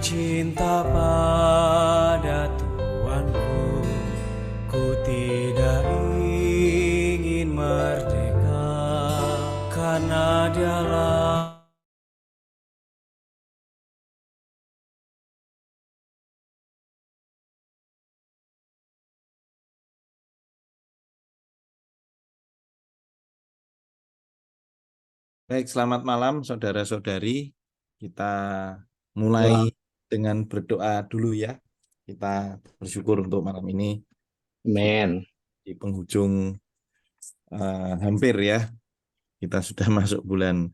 cinta pada Tuanku, ku tidak ingin merdeka, karena Dialah. Baik, selamat malam saudara-saudari. Kita mulai Malam. dengan berdoa dulu ya. Kita bersyukur untuk malam ini sudah Amin. di penghujung hampir ya. Kita sudah masuk bulan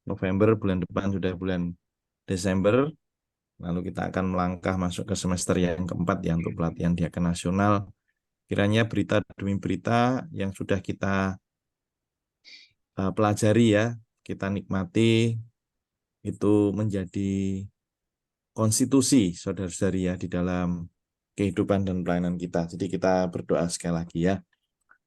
November, bulan depan sudah bulan Desember. Lalu kita akan melangkah masuk ke semester yang keempat ya untuk pelatihan diaken nasional. Kiranya berita demi berita yang sudah kita pelajari ya, kita nikmati itu menjadi konstitusi saudara-saudari ya di dalam kehidupan dan pelayanan kita. Jadi kita berdoa sekali lagi ya.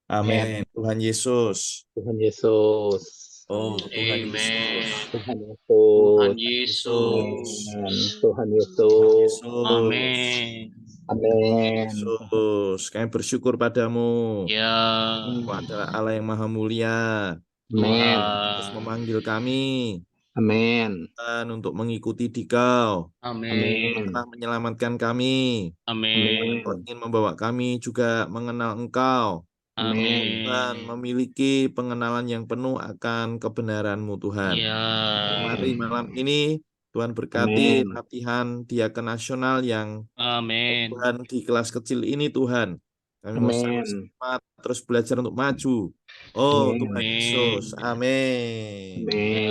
Amin. Amin. Tuhan Yesus. Tuhan Yesus. Oh, Tuhan Amen. Yesus. Tuhan Tuhan Yesus. Yesus. Amin. Tuhan Tuhan Yesus. Yesus. Amin. Tuhan Amin. Yesus. Kami bersyukur padamu. Ya Engkau adalah Allah yang maha mulia. Amin. Terus Tuhan. memanggil kami Amin. Tuhan, untuk mengikuti Dikau. Amin. Amin. Telah menyelamatkan kami. Amin. Engkau Amin. ingin membawa kami juga mengenal Engkau. Amin. Tuhan, Amin. memiliki pengenalan yang penuh akan kebenaran-Mu Tuhan. Ya Mari malam ini Tuhan berkati Amin. latihan diaken nasional yang Amin. Tuhan di kelas kecil ini Tuhan. Kami mau Amin. semangat terus belajar untuk maju. Oh Tuhan Amin. Yesus, amin. Ya Amin.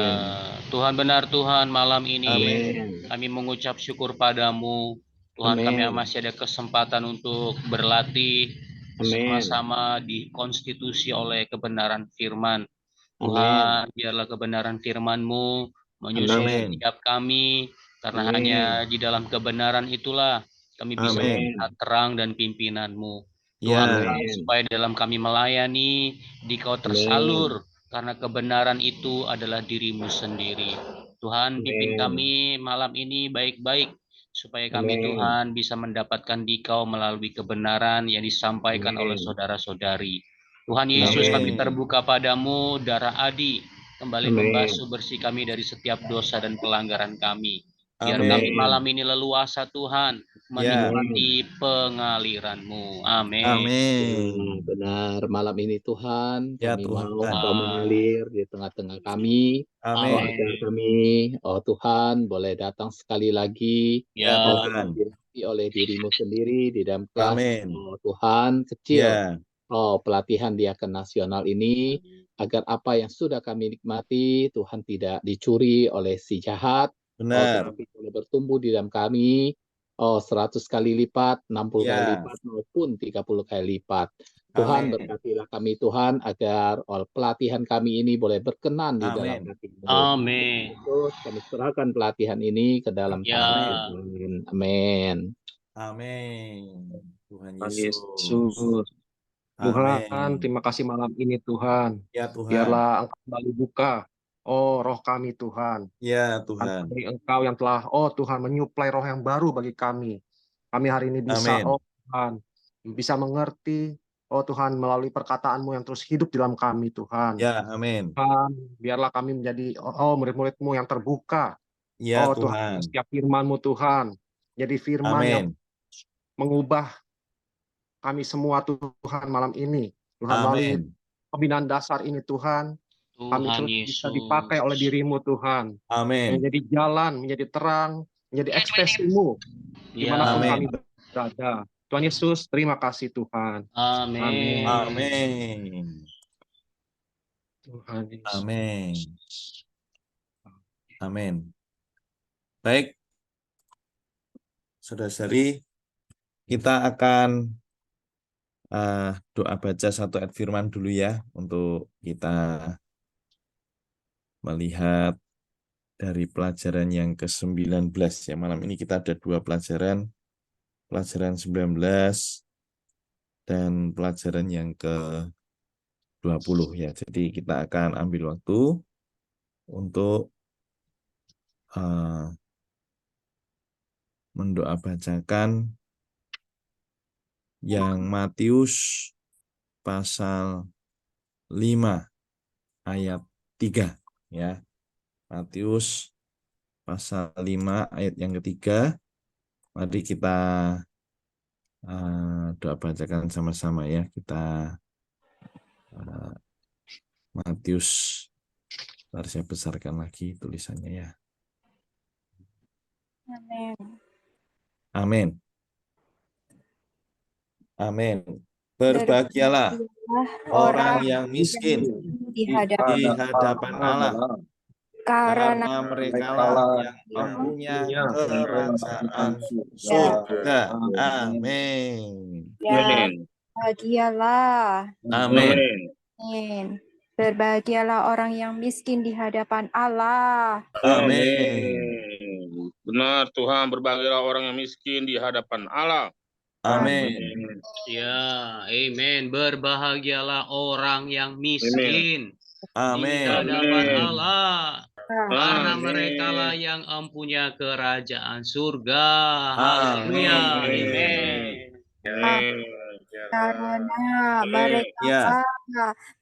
Tuhan, benar Tuhan, malam ini Amin. Amin. kami mengucap syukur padamu. Tuhan, kami Amin. masih ada kesempatan untuk berlatih Amin. bersama-sama dikonstitusi oleh kebenaran firman. Amin. Tuhan, biarlah kebenaran firman-Mu menyusun Amin. Amin. setiap kami, karena hanya Amin. di dalam kebenaran itulah kami bisa Amin. melihat terang dan pimpinan-Mu. Tuhan, Ya, Amin. supaya dalam kami melayani, di Kau Amin. tersalur, karena kebenaran itu adalah diri-Mu sendiri. Tuhan, pimpin Amin. kami malam ini baik-baik, supaya kami Amin. Tuhan bisa mendapatkan di Kau melalui kebenaran yang disampaikan oleh Amin. saudara-saudari. Tuhan Yesus, kami Amin. amin. terbuka padamu, darah Adi kembali Amin. membasuh bersih kami dari setiap dosa dan pelanggaran kami. Biar kami Amin. malam Amin. ini leluasa Tuhan Ya, Amin. menikmati pengaliran-Mu. Amin. amin. Benar, malam ini Tuhan, Ya kami mau Tuhan. Engkau Tuhan. mengalir di tengah-tengah kami. Amin. Agar Amin. kami, Tuhan, boleh datang sekali lagi, Ya Ya, Tuhan. diberkati oleh diri-Mu sendiri di dalam kelas, Amin. Tuhan, kecil. Ya, Pelatihan diaken nasional ini, agar apa yang sudah kami nikmati, Tuhan tidak dicuri oleh si jahat, benar. tetapi boleh bertumbuh di dalam kami, 100 kali lipat, 60 kali Ya, lipat, maupun 30 kali lipat. Tuhan, amin. berkatilah kami Tuhan, agar pelatihan kami ini boleh berkenan di dalam Amin. hati-Mu. amin. Yesus, kami serahkan pelatihan ini ke dalam tangan Ya, Amin. Tuhan. Amin. Amin. Tuhan Tuhan Yesus. Yesus. Tuhan, Amin. terima kasih malam ini Tuhan. Ya Tuhan. Biarlah Engkau kembali buka, roh kami Tuhan. Ya Karena Tuhan. dari Engkau yang telah, Tuhan, menyuplai roh yang baru bagi kami. Kami hari ini bisa, Amin. Tuhan, bisa mengerti, Tuhan, melalui perkataan-Mu yang terus hidup dalam kami Tuhan. Ya, amin. Tuhan, biarlah kami menjadi, murid-murid-Mu yang terbuka, Ya Tuhan, Tuhan. setiap firman-Mu Tuhan. Jadi firman yang Amin. mengubah kami semua Tuhan malam ini. Tuhan, melalui Amin. pembinaan dasar ini Tuhan, kami Tuhan terus bisa dipakai oleh Yesus. diri-Mu Tuhan. Amin. Menjadi jalan, menjadi terang, menjadi ekspresi-Mu dimanapun Ya, kami Amin. berada. Tuhan Yesus, terima kasih Tuhan. Amin. amin. Amin. Tuhan Yesus. Amin. Amin. Baik, saudara-saudari, kita akan doa baca satu ayat firman dulu ya, untuk kita melihat dari pelajaran yang ke-19 ya. Malam ini kita ada dua pelajaran, pelajaran 19 dan pelajaran yang ke-20 ya. Jadi kita akan ambil waktu untuk mendoa bacakan yang Matius pasal 5 ayat 3 ya. Matius pasal 5 ayat yang ketiga. Mari kita doa bacakan sama-sama ya. Kita Matius, harus saya besarkan lagi tulisannya ya. Amin. Amin. Amin. Berbahagialah orang yang miskin di di hadapan hadapan Allah, karena karena merekalah yang mempunyai kerajaan surga. Amin. ya bahagialah. Amin. Amin. Berbahagialah orang yang miskin di hadapan Allah. Amin. Benar Tuhan, berbahagialah orang yang miskin di hadapan Allah. Amin. Ya, amin. Berbahagialah orang yang miskin di Amin. hadapan Allah, karena Amin. merekalah yang empunya kerajaan surga. Amin. Haleluya. Amin. Karena Ya.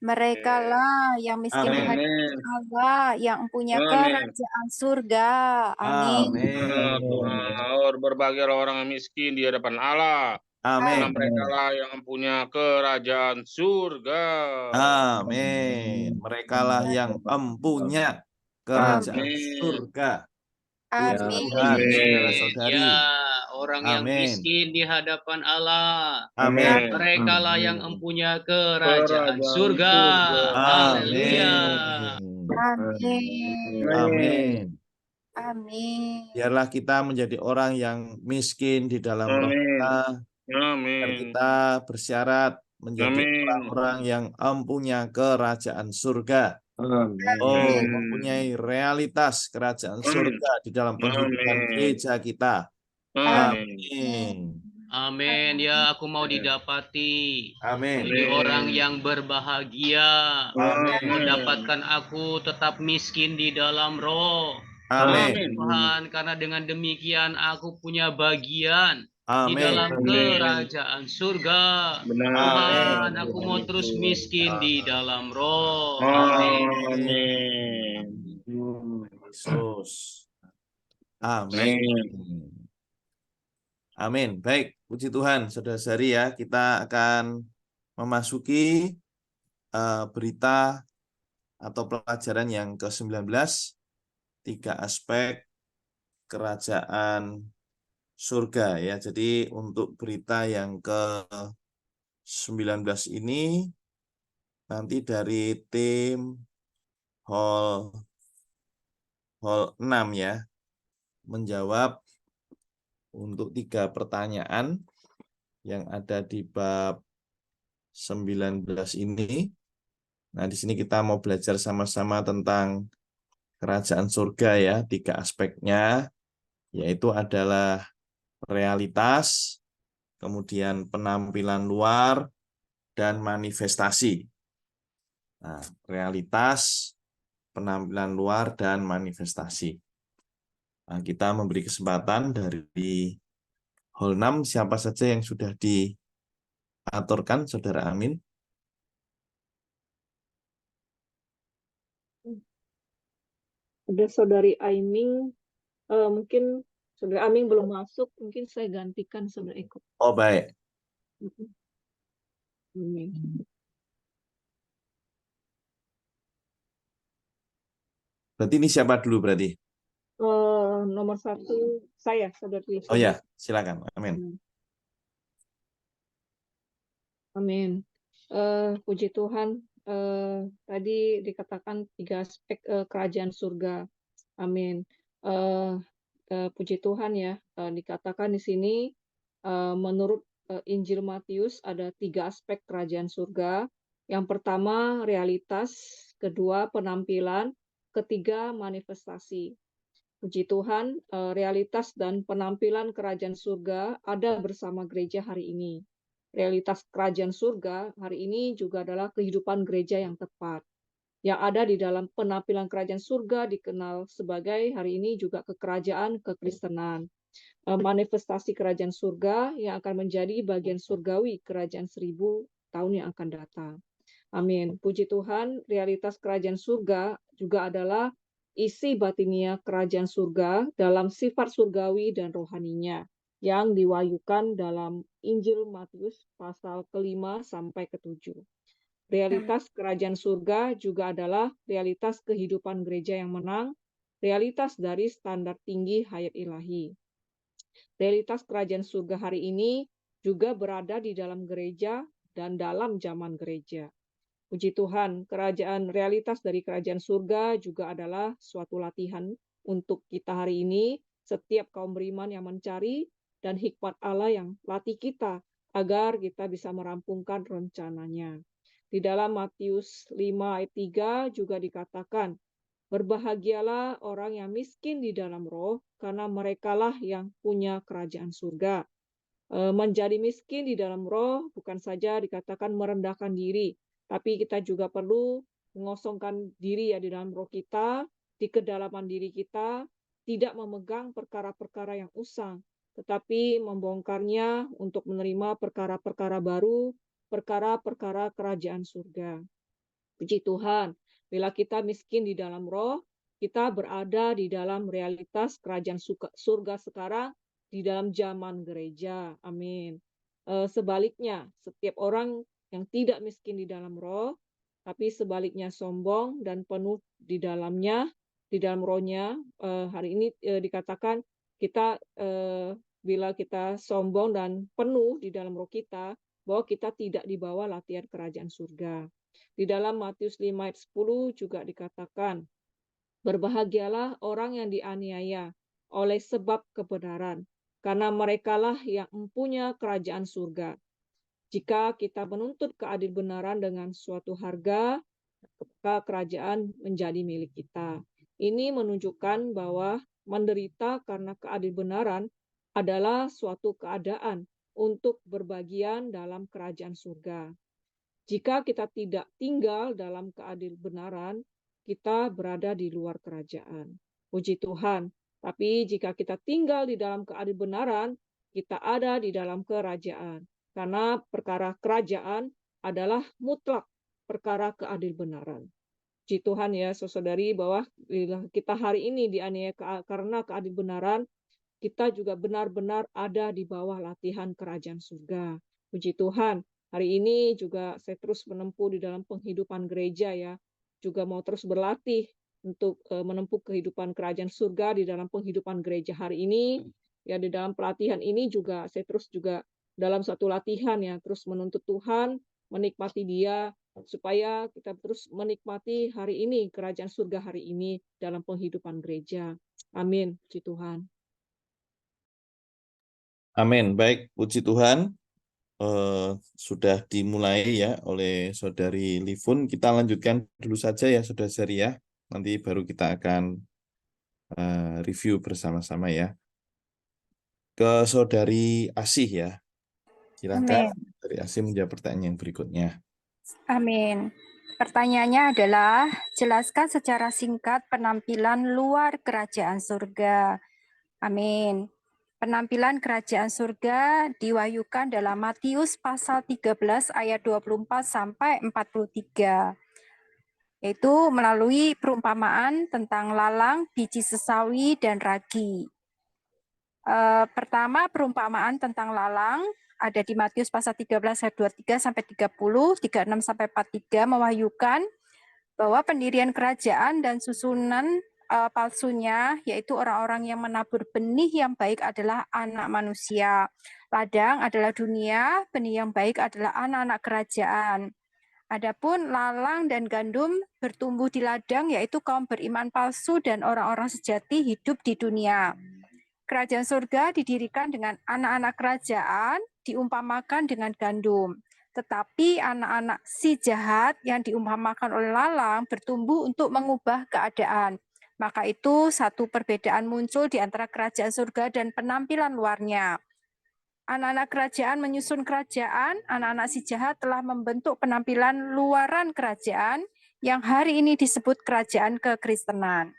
merekalah yang miskin di Amin. hadapan Allah, yang mempunyai Amin. kerajaan surga. Amin. Benar Tuhan, berbahagialah orang yang miskin di hadapan Allah. Karena Amin. mereka lah yang mempunyai kerajaan surga. Amin. Merekalah yang empunya kerajaan Amin. surga. Amin. Tuhan, saudara-saudari. Ya, orang yang Amin. miskin di hadapan Allah, Amin. merekalah yang empunya kerajaan surga. Haleluya. Amin. Amin. Amin. Biarlah kita menjadi orang yang miskin di dalam roh kita. Biar Amin. kita bersyarat menjadi Amin. orang-orang yang empunya kerajaan surga. Oh, mempunyai realitas kerajaan surga di dalam penghidupan Amin. gereja kita. Amin. Amin. Ya, aku mau didapati Amin. jadi orang yang berbahagia, Amin. mendapatkan aku tetap miskin di dalam roh. Amin. Tuhan, karena dengan demikian aku punya bagian di Amin. dalam kerajaan surga. Tuhan, aku mau terus miskin di dalam roh. Amin. Yesus. Amin. Amin. Baik, puji Tuhan, saudara-saudari ya, kita akan memasuki berita atau pelajaran yang ke-19, 3 aspek kerajaan surga ya. Jadi untuk berita yang ke-19 ini nanti dari tim hall 6 ya, menjawab untuk 3 pertanyaan yang ada di bab 19 ini. Nah, di sini kita mau belajar sama-sama tentang kerajaan surga ya, 3 aspeknya, yaitu adalah realitas, kemudian penampilan luar, dan manifestasi. Nah, realitas, penampilan luar, dan manifestasi. Nah, kita memberi kesempatan dari hall 6, siapa saja yang sudah diaturkan, Saudara Amin. Ada Saudari Aiming, mungkin Saudari Aiming belum masuk, mungkin saya gantikan Saudara Eko. Oh, baik. Berarti ini siapa dulu berarti? Nomor 1 saya, Saudari. Oh ya, silakan. Amin. Amin. Puji Tuhan. Tadi dikatakan 3 aspek kerajaan surga. Amin. Puji Tuhan ya. Dikatakan di sini menurut Injil Matius ada 3 aspek kerajaan surga. Yang pertama realitas, kedua penampilan, ketiga manifestasi. Puji Tuhan, realitas dan penampilan kerajaan surga ada bersama gereja hari ini. Realitas kerajaan surga hari ini juga adalah kehidupan gereja yang tepat. Yang ada di dalam penampilan kerajaan surga dikenal sebagai hari ini juga kekerajaan kekristenan. manifestasi kerajaan surga yang akan menjadi bagian surgawi kerajaan 1000 tahun yang akan datang. Amin. Puji Tuhan, realitas kerajaan surga juga adalah isi batinia kerajaan surga dalam sifat surgawi dan rohaninya yang diwahyukan dalam Injil Matius pasal ke-5 sampai ke-7. Realitas kerajaan surga juga adalah realitas kehidupan gereja yang menang, realitas dari standar tinggi hayat ilahi. Realitas kerajaan surga hari ini juga berada di dalam gereja dan dalam zaman gereja. Puji Tuhan, realitas dari kerajaan surga juga adalah suatu latihan untuk kita hari ini, setiap kaum beriman yang mencari, dan hikmat Allah yang latih kita, agar kita bisa merampungkan rencananya. Di dalam Matius 5 ayat 3 juga dikatakan, berbahagialah orang yang miskin di dalam roh, karena merekalah yang punya kerajaan surga. Menjadi miskin di dalam roh bukan saja dikatakan merendahkan diri, tapi kita juga perlu mengosongkan diri ya di dalam roh kita, di kedalaman diri kita, tidak memegang perkara-perkara yang usang, tetapi membongkarnya untuk menerima perkara-perkara baru, perkara-perkara kerajaan surga. Puji Tuhan, bila kita miskin di dalam roh, kita berada di dalam realitas kerajaan surga sekarang, di dalam zaman gereja. Amin. Sebaliknya, setiap orang yang tidak miskin di dalam roh, tapi sebaliknya sombong dan penuh di dalamnya, di dalam rohnya, hari ini dikatakan kita bila kita sombong dan penuh di dalam roh kita, bahwa kita tidak dibawa latihan kerajaan surga. Di dalam Matius 5 ayat 10 juga dikatakan, berbahagialah orang yang dianiaya oleh sebab kebenaran, karena merekalah yang mempunyai kerajaan surga. Jika kita menuntut keadilbenaran dengan suatu harga, maka kerajaan menjadi milik kita. Ini menunjukkan bahwa menderita karena keadilbenaran adalah suatu keadaan untuk berbagian dalam kerajaan surga. Jika kita tidak tinggal dalam keadilbenaran, kita berada di luar kerajaan. Puji Tuhan. Tapi jika kita tinggal di dalam keadilbenaran, kita ada di dalam kerajaan. Karena perkara kerajaan adalah mutlak perkara keadilbenaran. Puji Tuhan ya, saudari, bahwa bila kita hari ini dianiaya karena keadilbenaran, kita juga benar-benar ada di bawah latihan kerajaan surga. Puji Tuhan. Hari ini juga saya terus menempuh di dalam penghidupan gereja ya, juga mau terus berlatih untuk menempuh kehidupan kerajaan surga di dalam penghidupan gereja hari ini. Ya, di dalam pelatihan ini juga saya terus juga dalam satu latihan ya, terus menuntut Tuhan, menikmati Dia, supaya kita terus menikmati hari ini, kerajaan surga hari ini dalam penghidupan gereja. Amin. Puji Tuhan. Amin. Baik, puji Tuhan. Sudah dimulai ya oleh Saudari Livun. Kita lanjutkan dulu saja ya Saudari ya. Nanti baru kita akan review bersama-sama ya. Ke Saudari Asih ya. Silakan Saudari Asih menjawab pertanyaan yang berikutnya. Amin. Pertanyaannya adalah, jelaskan secara singkat penampilan luar kerajaan surga. Amin. Penampilan kerajaan surga diwahyukan dalam Matius pasal 13 ayat 24 sampai 43. Yaitu melalui perumpamaan tentang lalang, biji sesawi, dan ragi. Pertama, perumpamaan tentang lalang ada di Matius pasal 13 ayat 23 sampai 30, 36 sampai 43 mewahyukan bahwa pendirian kerajaan dan susunan palsunya, yaitu orang-orang yang menabur benih yang baik adalah anak manusia. Ladang adalah dunia, benih yang baik adalah anak-anak kerajaan. Adapun lalang dan gandum bertumbuh di ladang, yaitu kaum beriman palsu dan orang-orang sejati hidup di dunia. Kerajaan surga didirikan dengan anak-anak kerajaan, diumpamakan dengan gandum. Tetapi anak-anak si jahat yang diumpamakan oleh lalang bertumbuh untuk mengubah keadaan. Maka itu satu perbedaan muncul di antara kerajaan surga dan penampilan luarnya. Anak-anak kerajaan menyusun kerajaan, anak-anak si jahat telah membentuk penampilan luaran kerajaan yang hari ini disebut kerajaan kekristenan.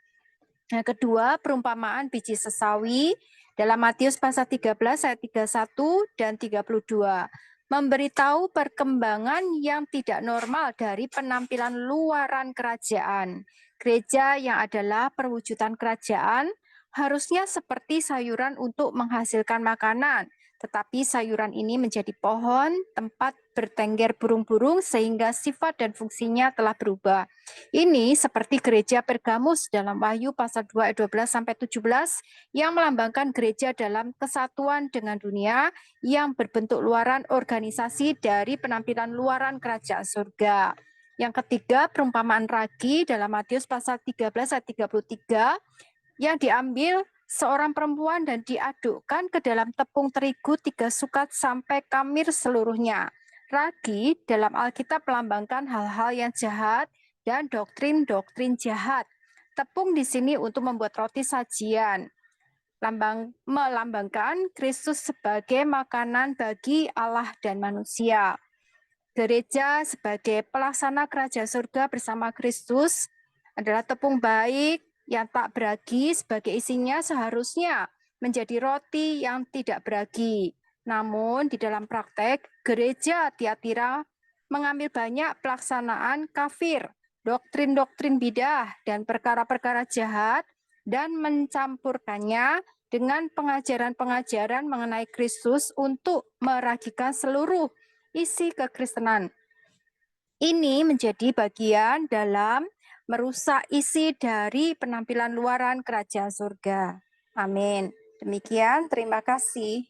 Yang kedua, perumpamaan biji sesawi. dalam Matius pasal 13 ayat 31 dan 32. Memberitahu perkembangan yang tidak normal dari penampilan luaran kerajaan. Gereja yang adalah perwujudan kerajaan harusnya seperti sayuran untuk menghasilkan makanan, tetapi sayuran ini menjadi pohon, tempat bertengger burung-burung sehingga sifat dan fungsinya telah berubah. Ini seperti gereja Pergamus dalam Wahyu pasal 2 ayat 12 sampai 17 yang melambangkan gereja dalam kesatuan dengan dunia yang berbentuk luaran organisasi dari penampilan luaran kerajaan surga. Yang ketiga, perumpamaan ragi dalam Matius pasal 13 ayat 33 yang diambil seorang perempuan dan diadukkan ke dalam tepung terigu 3 sukat sampai kamir seluruhnya. Ragi dalam Alkitab melambangkan hal-hal yang jahat dan doktrin-doktrin jahat. Tepung di sini untuk membuat roti sajian. Melambangkan Kristus sebagai makanan bagi Allah dan manusia. Gereja sebagai pelaksana kerajaan surga bersama Kristus adalah tepung baik yang tak beragi, sebagai isinya seharusnya menjadi roti yang tidak beragi. Namun di dalam praktek, gereja Tiatira mengambil banyak pelaksanaan kafir, doktrin-doktrin bidah, dan perkara-perkara jahat, dan mencampurkannya dengan pengajaran-pengajaran mengenai Kristus untuk meragikan seluruh isi kekristenan. Ini menjadi bagian dalam merusak isi dari penampilan luaran kerajaan surga. Amin. Demikian, terima kasih.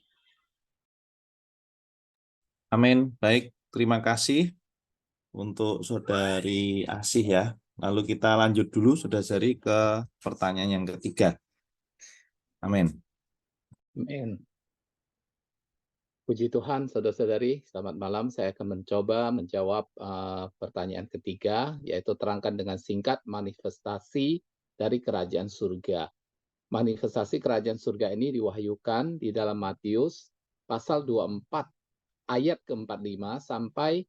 Amin. Baik, terima kasih untuk Saudari Asih ya. Lalu kita lanjut dulu Saudari ke pertanyaan yang ketiga. Amin. Amin. Puji Tuhan, saudara-saudari, selamat malam. Saya akan mencoba menjawab pertanyaan ketiga, yaitu terangkan dengan singkat manifestasi dari kerajaan surga. Manifestasi kerajaan surga ini diwahyukan di dalam Matius pasal 24 ayat ke-45 sampai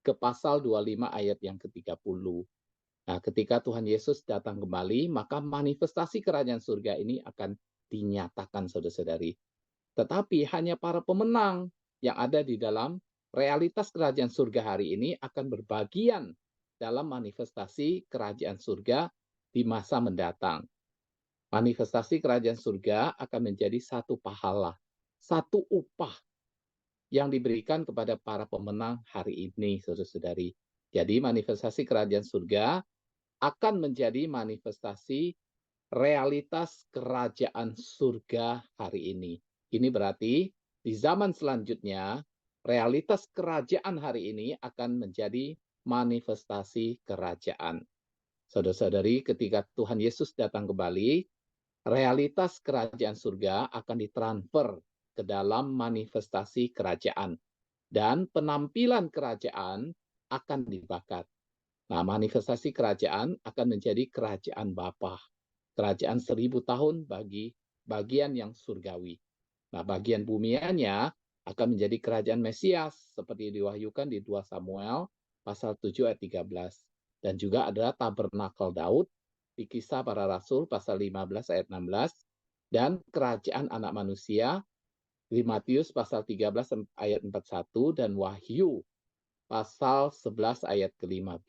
ke pasal 25 ayat yang ke-30. Nah, ketika Tuhan Yesus datang kembali, maka manifestasi kerajaan surga ini akan dinyatakan, saudara-saudari. Tetapi hanya para pemenang yang ada di dalam realitas kerajaan surga hari ini akan berbagian dalam manifestasi kerajaan surga di masa mendatang. Manifestasi kerajaan surga akan menjadi satu pahala, satu upah yang diberikan kepada para pemenang hari ini, saudara-saudari. Jadi manifestasi kerajaan surga akan menjadi manifestasi realitas kerajaan surga hari ini. Ini berarti di zaman selanjutnya, realitas kerajaan hari ini akan menjadi manifestasi kerajaan. Saudara-saudari, ketika Tuhan Yesus datang kembali, realitas kerajaan surga akan ditransfer ke dalam manifestasi kerajaan. Dan penampilan kerajaan akan dibakar. Nah, manifestasi kerajaan akan menjadi kerajaan Bapa. Kerajaan 1000 tahun bagi bagian yang surgawi. Nah, bagian bumianya akan menjadi kerajaan Mesias seperti diwahyukan di 2 Samuel pasal 7 ayat 13. Dan juga ada tabernakel Daud di Kisah Para Rasul pasal 15 ayat 16 dan kerajaan anak manusia di Matius pasal 13 ayat 41 dan Wahyu pasal 11 ayat ke-15.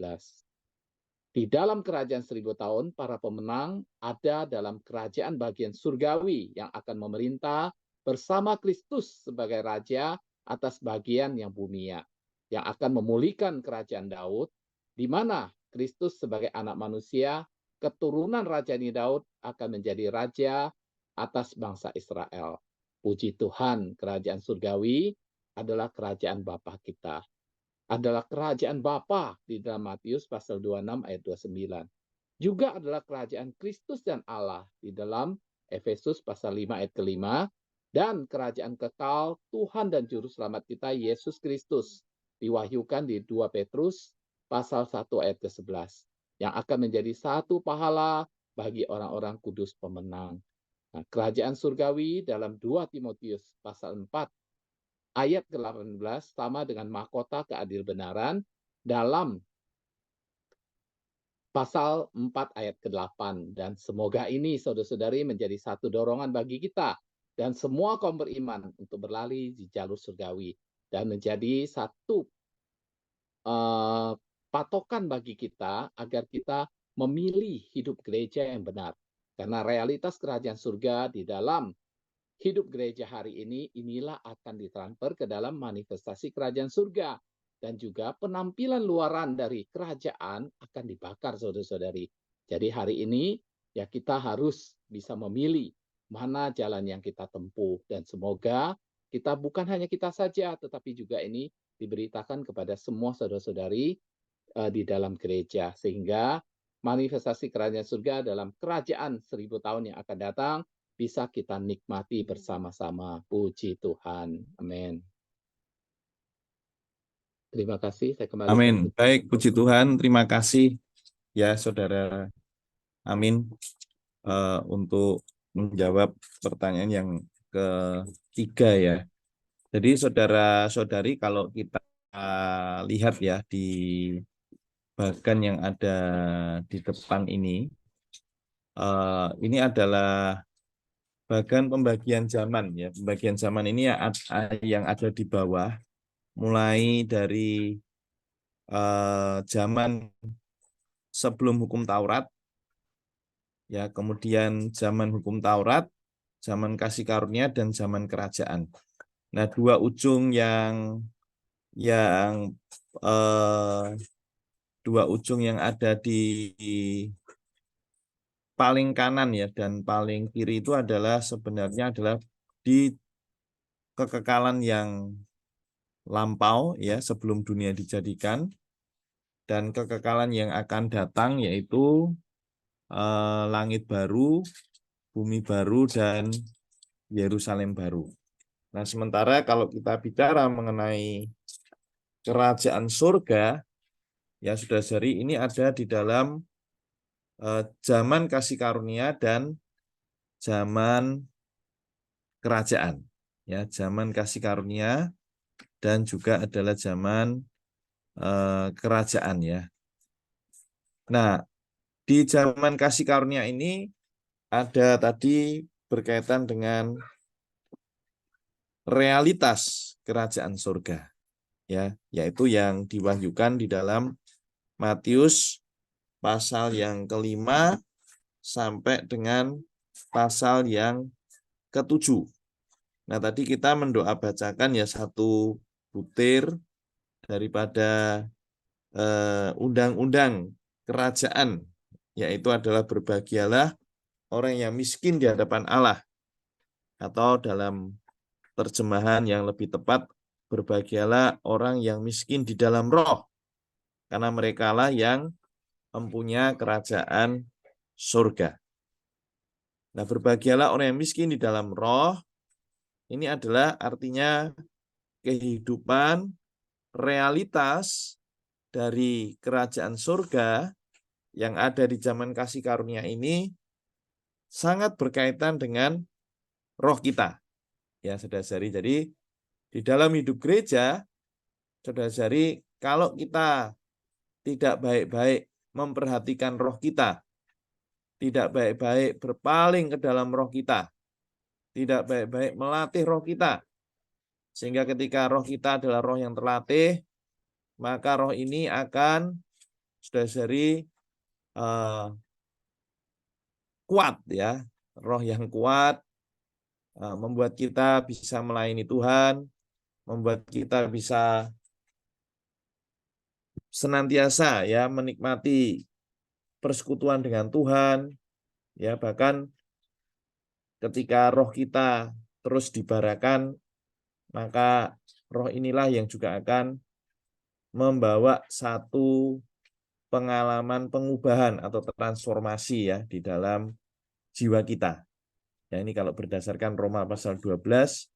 Di dalam kerajaan 1000 tahun, para pemenang ada dalam kerajaan bagian surgawi yang akan memerintah bersama Kristus sebagai Raja atas bagian yang bumia, yang akan memulihkan kerajaan Daud, di mana Kristus sebagai anak manusia, keturunan Rajani Daud akan menjadi Raja atas bangsa Israel. Puji Tuhan, kerajaan surgawi adalah kerajaan Bapa kita. Adalah kerajaan Bapa di dalam Matius pasal 26 ayat 29. Juga adalah kerajaan Kristus dan Allah di dalam Efesus pasal 5 ayat ke-5, dan kerajaan kekal Tuhan dan Juru Selamat kita, Yesus Kristus, diwahyukan di 2 Petrus pasal 1 ayat ke-11, yang akan menjadi satu pahala bagi orang-orang kudus pemenang. Nah, kerajaan surgawi dalam 2 Timotius pasal 4 ayat ke-18 sama dengan mahkota keadilbenaran dalam pasal 4 ayat ke-8. Dan semoga ini, saudara-saudari, menjadi satu dorongan bagi kita dan semua kaum beriman untuk berlari di jalur surgawi dan menjadi satu patokan bagi kita agar kita memilih hidup gereja yang benar. Karena realitas kerajaan surga di dalam hidup gereja hari ini, inilah akan ditransfer ke dalam manifestasi kerajaan surga. Dan juga penampilan luaran dari kerajaan akan dibakar, saudara-saudari. Jadi hari ini, ya kita harus bisa memilih mana jalan yang kita tempuh. Dan semoga kita bukan hanya kita saja, tetapi juga ini diberitakan kepada semua saudara-saudari di dalam gereja. Sehingga manifestasi kerajaan surga dalam kerajaan 1000 tahun yang akan datang bisa kita nikmati bersama-sama. Puji Tuhan. Amin. Terima kasih. Saya kembali. Amin. Baik, puji Tuhan. Terima kasih ya Saudara Amin untuk menjawab pertanyaan yang ketiga ya. Jadi saudara-saudari kalau kita lihat ya di bagan yang ada di depan ini adalah bagan pembagian zaman ya. Pembagian zaman ini yang ada di bawah, mulai dari zaman sebelum hukum Taurat, ya, kemudian zaman hukum Taurat, zaman kasih karunia, dan zaman kerajaan. Nah, dua ujung yang ada di paling kanan ya dan paling kiri itu adalah sebenarnya adalah di kekekalan yang lampau ya sebelum dunia dijadikan, dan kekekalan yang akan datang yaitu langit baru, bumi baru, dan Yerusalem baru. Nah, sementara kalau kita bicara mengenai kerajaan surga, ya saudara-saudari, ini ada di dalam zaman kasih karunia dan zaman kerajaan. Ya, zaman kasih karunia dan juga adalah zaman kerajaan ya. Nah, di zaman kasih karunia ini ada tadi berkaitan dengan realitas kerajaan surga ya, yaitu yang diwahyukan di dalam Matius pasal yang ke-5 sampai dengan pasal yang ke-7. Nah, tadi kita mendoa bacakan ya satu butir daripada undang-undang kerajaan, yaitu adalah berbahagialah orang yang miskin di hadapan Allah, atau dalam terjemahan yang lebih tepat, berbahagialah orang yang miskin di dalam roh, karena merekalah yang mempunyai kerajaan surga. Nah, berbahagialah orang yang miskin di dalam roh, ini adalah artinya kehidupan realitas dari kerajaan surga yang ada di zaman kasih karunia ini sangat berkaitan dengan roh kita. Ya, saudara-saudari, jadi di dalam hidup gereja, saudara-saudari, kalau kita tidak baik-baik memperhatikan roh kita, tidak baik-baik berpaling ke dalam roh kita, tidak baik-baik melatih roh kita, sehingga ketika roh kita adalah roh yang terlatih, maka roh ini akan saudara-saudari kuat ya, roh yang kuat membuat kita bisa melayani Tuhan, membuat kita bisa senantiasa ya menikmati persekutuan dengan Tuhan, ya, bahkan ketika roh kita terus dibarakan, maka roh inilah yang juga akan membawa satu pengalaman pengubahan atau transformasi ya di dalam jiwa kita. Ya, ini kalau berdasarkan Roma pasal 12,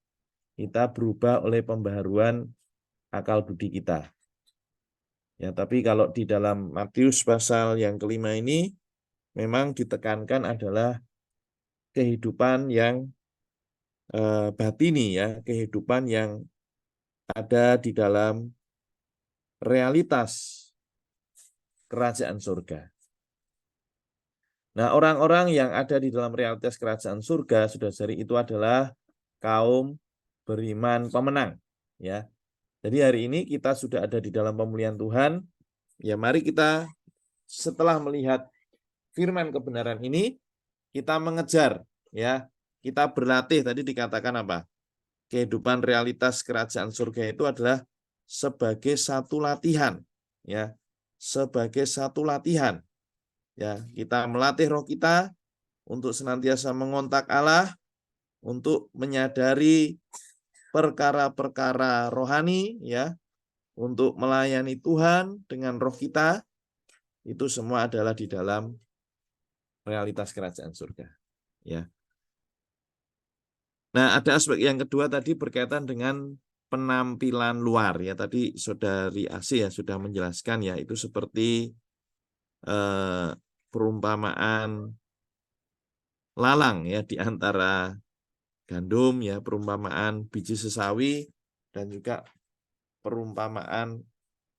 kita berubah oleh pembaharuan akal budi kita. Ya, tapi kalau di dalam Matius pasal yang ke-5 ini memang ditekankan adalah kehidupan yang batini ya, kehidupan yang ada di dalam realitas kerajaan surga. Nah, orang-orang yang ada di dalam realitas kerajaan surga, saudara-saudari, itu adalah kaum beriman pemenang, ya. Jadi hari ini kita sudah ada di dalam pemulihan Tuhan. Ya, mari kita setelah melihat firman kebenaran ini, kita mengejar, ya. Kita berlatih, tadi dikatakan apa? Kehidupan realitas kerajaan surga itu adalah sebagai satu latihan, ya. Sebagai satu latihan. Ya, kita melatih roh kita untuk senantiasa mengontak Allah, untuk menyadari perkara-perkara rohani, ya, untuk melayani Tuhan dengan roh kita. Itu semua adalah di dalam realitas kerajaan surga, ya. Nah, ada aspek yang kedua tadi berkaitan dengan penampilan luar, ya. Tadi Saudari Asih ya sudah menjelaskan, ya, itu seperti perumpamaan lalang, ya, di antara gandum, ya, perumpamaan biji sesawi, dan juga perumpamaan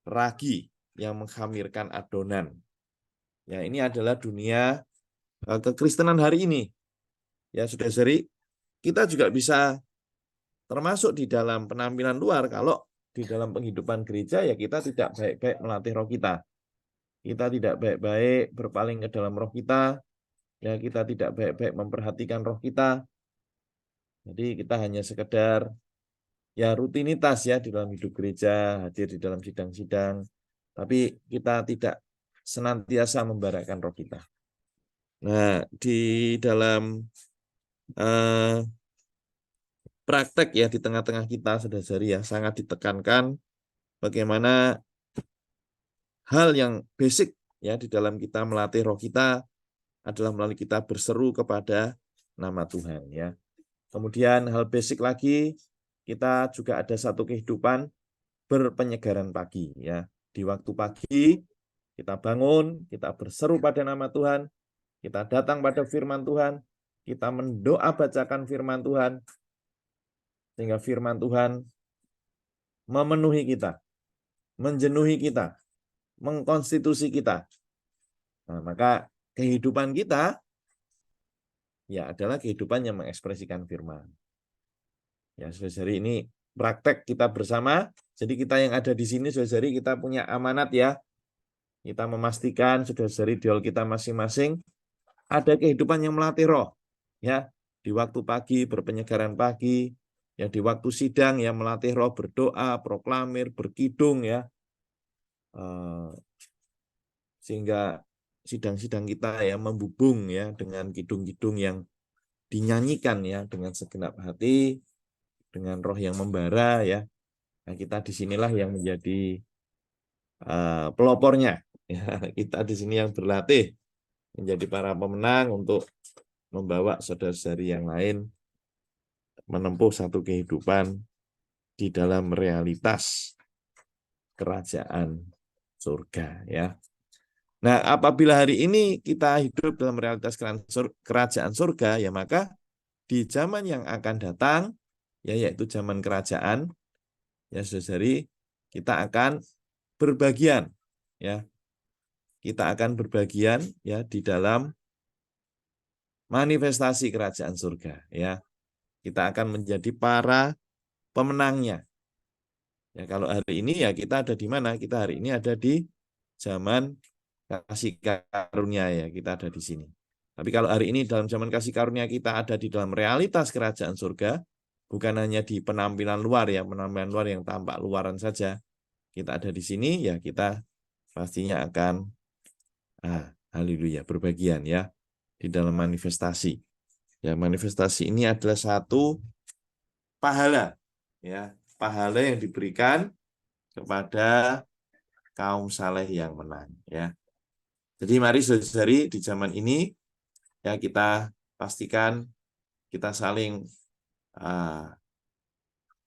ragi yang menghamirkan adonan. Ya, ini adalah dunia kekristenan hari ini. Ya, saudara-saudari, kita juga bisa termasuk di dalam penampilan luar kalau di dalam penghidupan gereja, ya, kita tidak baik-baik melatih roh kita. Kita tidak baik-baik berpaling ke dalam roh kita. Ya, kita tidak baik-baik memperhatikan roh kita. Jadi kita hanya sekedar, ya, rutinitas, ya, di dalam hidup gereja, hadir di dalam sidang-sidang, tapi kita tidak senantiasa membarakkan roh kita. Nah, di dalam praktek, ya, di tengah-tengah kita, saudara-saudari, ya, sangat ditekankan bagaimana hal yang basic, ya, di dalam kita melatih roh kita adalah melalui kita berseru kepada nama Tuhan, ya. Kemudian hal basic lagi, kita juga ada satu kehidupan berpenyegaran pagi, ya. Di waktu pagi kita bangun, kita berseru pada nama Tuhan, kita datang pada firman Tuhan, kita mendoa bacakan firman Tuhan, sehingga firman Tuhan memenuhi kita, menjenuhi kita, mengkonstitusi kita. Nah, maka kehidupan kita, ya, adalah kehidupan yang mengekspresikan firman. Ya, saudara-saudari, ini praktek kita bersama. Jadi kita yang ada di sini, saudara-saudari, kita punya amanat, ya. Kita memastikan saudara-saudari di hall kita masing-masing ada kehidupan yang melatih roh, ya. Di waktu pagi berpenyegaran pagi, ya, di waktu sidang, ya, melatih roh berdoa, proklamir, berkidung, ya. Sehingga sidang-sidang kita, ya, membubung, ya, dengan kidung-kidung yang dinyanyikan, ya, dengan segenap hati, dengan roh yang membara, ya. Nah, kita disinilah yang menjadi pelopornya, ya. Kita di sini yang berlatih menjadi para pemenang untuk membawa saudara-saudari yang lain menempuh satu kehidupan di dalam realitas kerajaan surga, ya. Nah, apabila hari ini kita hidup dalam realitas kerajaan surga, ya, maka di zaman yang akan datang, ya, yaitu zaman kerajaan, ya, saudari, kita akan berbagian, ya. Kita akan berbagian, ya, di dalam manifestasi kerajaan surga, ya. Kita akan menjadi para pemenangnya. Ya, kalau hari ini, ya, kita ada di mana? Kita hari ini ada di zaman kasih karunia, ya, kita ada di sini. Tapi kalau hari ini dalam zaman kasih karunia kita ada di dalam realitas kerajaan surga, bukan hanya di penampilan luar, ya, penampilan luar yang tampak luaran saja. Kita ada di sini, ya, kita pastinya akan haleluya berbagian, ya, di dalam manifestasi. Ya, manifestasi ini adalah satu pahala, ya, pahala yang diberikan kepada kaum saleh yang menang, ya. Jadi mari saudari di zaman ini, ya, kita pastikan kita saling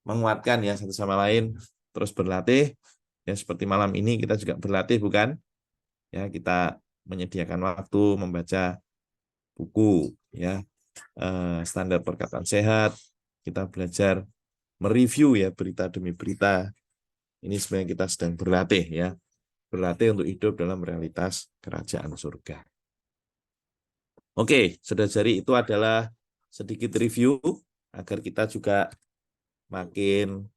menguatkan, ya, satu sama lain, terus berlatih, ya, seperti malam ini kita juga berlatih, bukan? Ya, kita menyediakan waktu membaca buku, ya, standar perkataan sehat, kita belajar mereview, ya, berita demi berita. Ini sebenarnya kita sedang berlatih, ya. Berlatih untuk hidup dalam realitas kerajaan surga. Oke, saudara-saudari, itu adalah sedikit review agar kita juga makin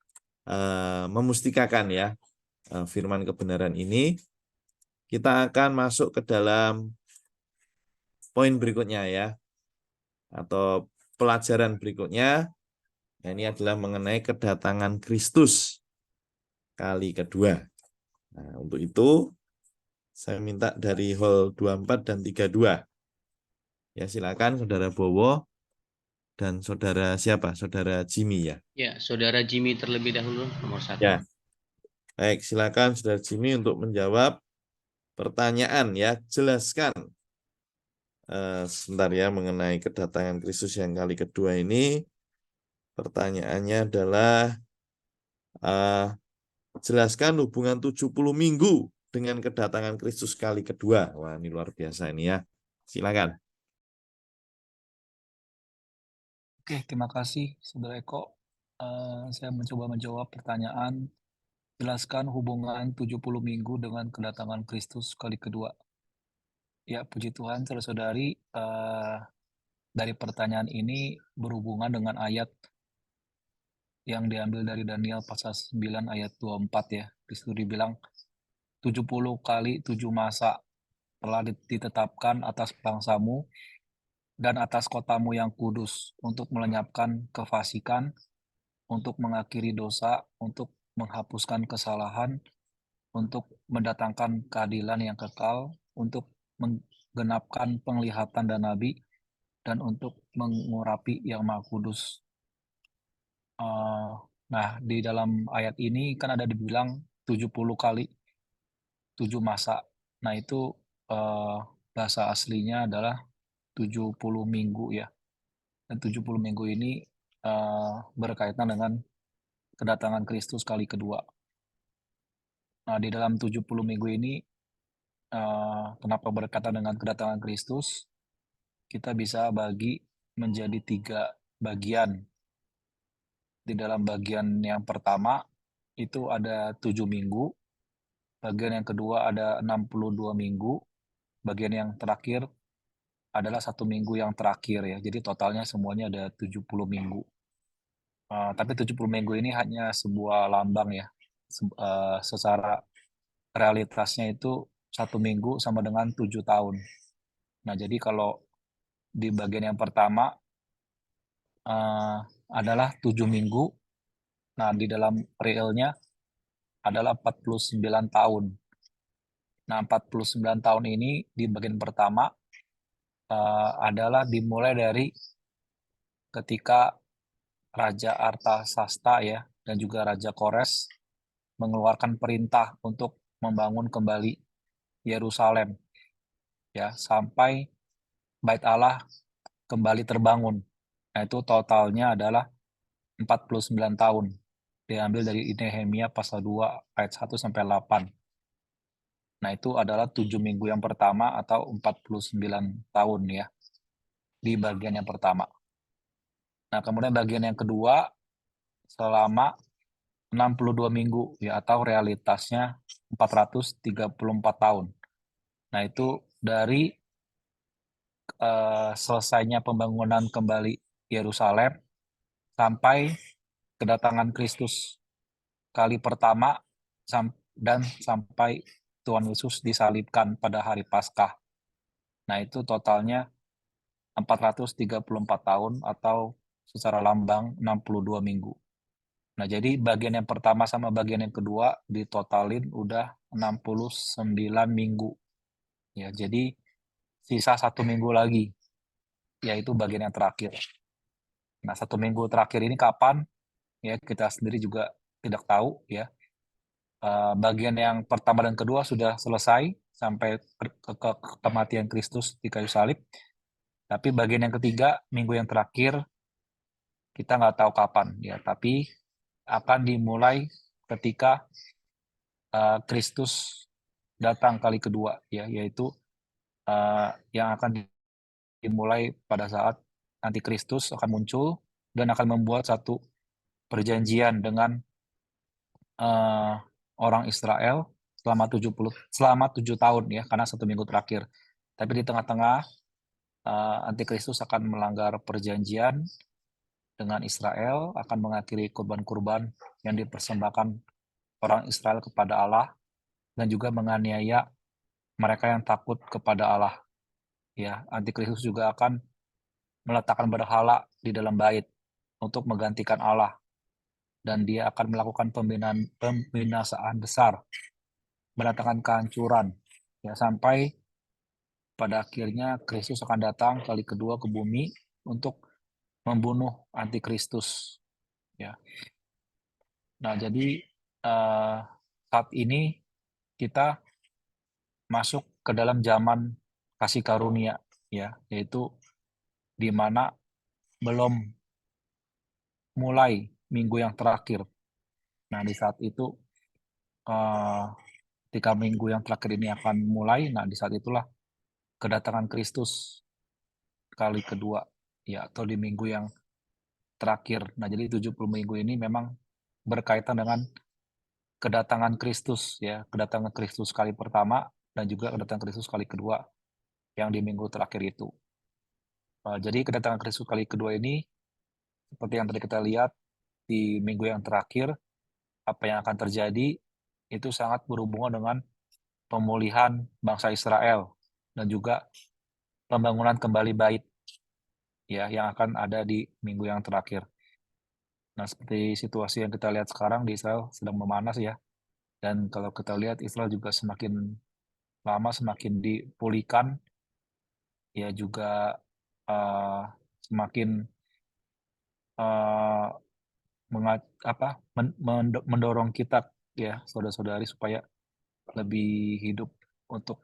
memustikakan ya firman kebenaran ini, kita akan masuk ke dalam poin berikutnya ya, atau pelajaran berikutnya. Ini adalah mengenai kedatangan Kristus kali kedua. Nah, untuk itu saya minta dari hall 24 dan 32. Ya, silakan Saudara Bowo dan Saudara siapa? Saudara Jimmy ya. Ya, Saudara Jimmy terlebih dahulu, nomor 1. Ya. Baik, silakan Saudara Jimmy untuk menjawab pertanyaan ya. Jelaskan sebentar ya mengenai kedatangan Kristus yang kali kedua ini. Pertanyaannya adalah jelaskan hubungan 70 minggu dengan kedatangan Kristus kali kedua. Wah, ini luar biasa ini ya. Silakan. Oke, terima kasih Saudara Eko. Saya mencoba menjawab pertanyaan, jelaskan hubungan 70 minggu dengan kedatangan Kristus kali kedua. Ya, puji Tuhan, saudara-saudari, dari pertanyaan ini berhubungan dengan ayat yang diambil dari Daniel pasal 9 ayat 24 ya. Di situ dibilang 70 kali 7 masa telah ditetapkan atas bangsamu dan atas kotamu yang kudus untuk melenyapkan kefasikan, untuk mengakhiri dosa, untuk menghapuskan kesalahan, untuk mendatangkan keadilan yang kekal, untuk menggenapkan penglihatan dan nabi, dan untuk mengurapi yang maha kudus. Nah, di dalam ayat ini kan ada dibilang 70 kali 7 masa. Nah, itu bahasa aslinya adalah 70 minggu ya. Dan 70 minggu ini berkaitan dengan kedatangan Kristus kali kedua. Nah, di dalam 70 minggu ini, kenapa berkaitan dengan kedatangan Kristus? Kita bisa bagi menjadi 3 bagian. Di dalam bagian yang pertama, itu ada 7 minggu. Bagian yang kedua ada 62 minggu. Bagian yang terakhir adalah 1 minggu yang terakhir ya. Jadi totalnya semuanya ada 70 minggu. Tapi 70 minggu ini hanya sebuah lambang ya. Secara realitasnya itu 1 minggu sama dengan 7 tahun. Nah, jadi kalau di bagian yang pertama adalah 7 minggu. Nah, di dalam realnya adalah 49 tahun. Nah, 49 tahun ini di bagian pertama adalah dimulai dari ketika Raja Artasasta ya dan juga Raja Kores mengeluarkan perintah untuk membangun kembali Yerusalem ya sampai Bait Allah kembali terbangun. Nah, itu totalnya adalah 49 tahun. Diambil dari Nehemia pasal 2 ayat 1 sampai 8. Nah, itu adalah 7 minggu yang pertama atau 49 tahun ya. Di bagian yang pertama. Nah, kemudian bagian yang kedua selama 62 minggu ya atau realitasnya 434 tahun. Nah, itu dari selesainya pembangunan kembali Yerusalem sampai kedatangan Kristus kali pertama dan sampai Tuhan Yesus disalibkan pada hari Paskah. Nah, itu totalnya 434 tahun atau secara lambang 62 minggu. Nah, jadi bagian yang pertama sama bagian yang kedua ditotalin udah 69 minggu. Ya, jadi sisa 1 minggu lagi, yaitu bagian yang terakhir. Nah, 1 minggu terakhir ini kapan? Ya, kita sendiri juga tidak tahu ya. Bagian yang pertama dan kedua sudah selesai sampai ke kematian Kristus di kayu salib. Tapi bagian yang ketiga, minggu yang terakhir, kita nggak tahu kapan ya. Tapi akan dimulai ketika Kristus datang kali kedua ya, yaitu yang akan dimulai pada saat nanti Kristus akan muncul dan akan membuat satu perjanjian dengan orang Israel selama 7 tahun ya, karena 1 minggu terakhir. Tapi di tengah-tengah Antikristus akan melanggar perjanjian dengan Israel, akan mengakhiri kurban-kurban yang dipersembahkan orang Israel kepada Allah, dan juga menganiaya mereka yang takut kepada Allah. Ya, Antikristus juga akan meletakkan berhala di dalam bait untuk menggantikan Allah, dan dia akan melakukan pembinasaan besar, mendatangkan kehancuran, ya, sampai pada akhirnya Kristus akan datang kali kedua ke bumi untuk membunuh Antikristus. Ya. Nah, jadi saat ini kita masuk ke dalam zaman kasih karunia, ya, yaitu di mana belum mulai minggu yang terakhir. Nah, di saat itu ketika minggu yang terakhir ini akan mulai, nah di saat itulah kedatangan Kristus kali kedua, ya, atau di minggu yang terakhir. Nah, jadi 70 minggu ini memang berkaitan dengan kedatangan Kristus, ya, kedatangan Kristus kali pertama dan juga kedatangan Kristus kali kedua yang di minggu terakhir itu. Jadi kedatangan Kristus kali kedua ini seperti yang tadi kita lihat di minggu yang terakhir, apa yang akan terjadi itu sangat berhubungan dengan pemulihan bangsa Israel dan juga pembangunan kembali bait, ya, yang akan ada di minggu yang terakhir. Nah, seperti situasi yang kita lihat sekarang di Israel sedang memanas, ya. Dan kalau kita lihat Israel juga semakin lama semakin dipulihkan, ya, juga semakin mendorong kita, ya, saudara-saudari, supaya lebih hidup untuk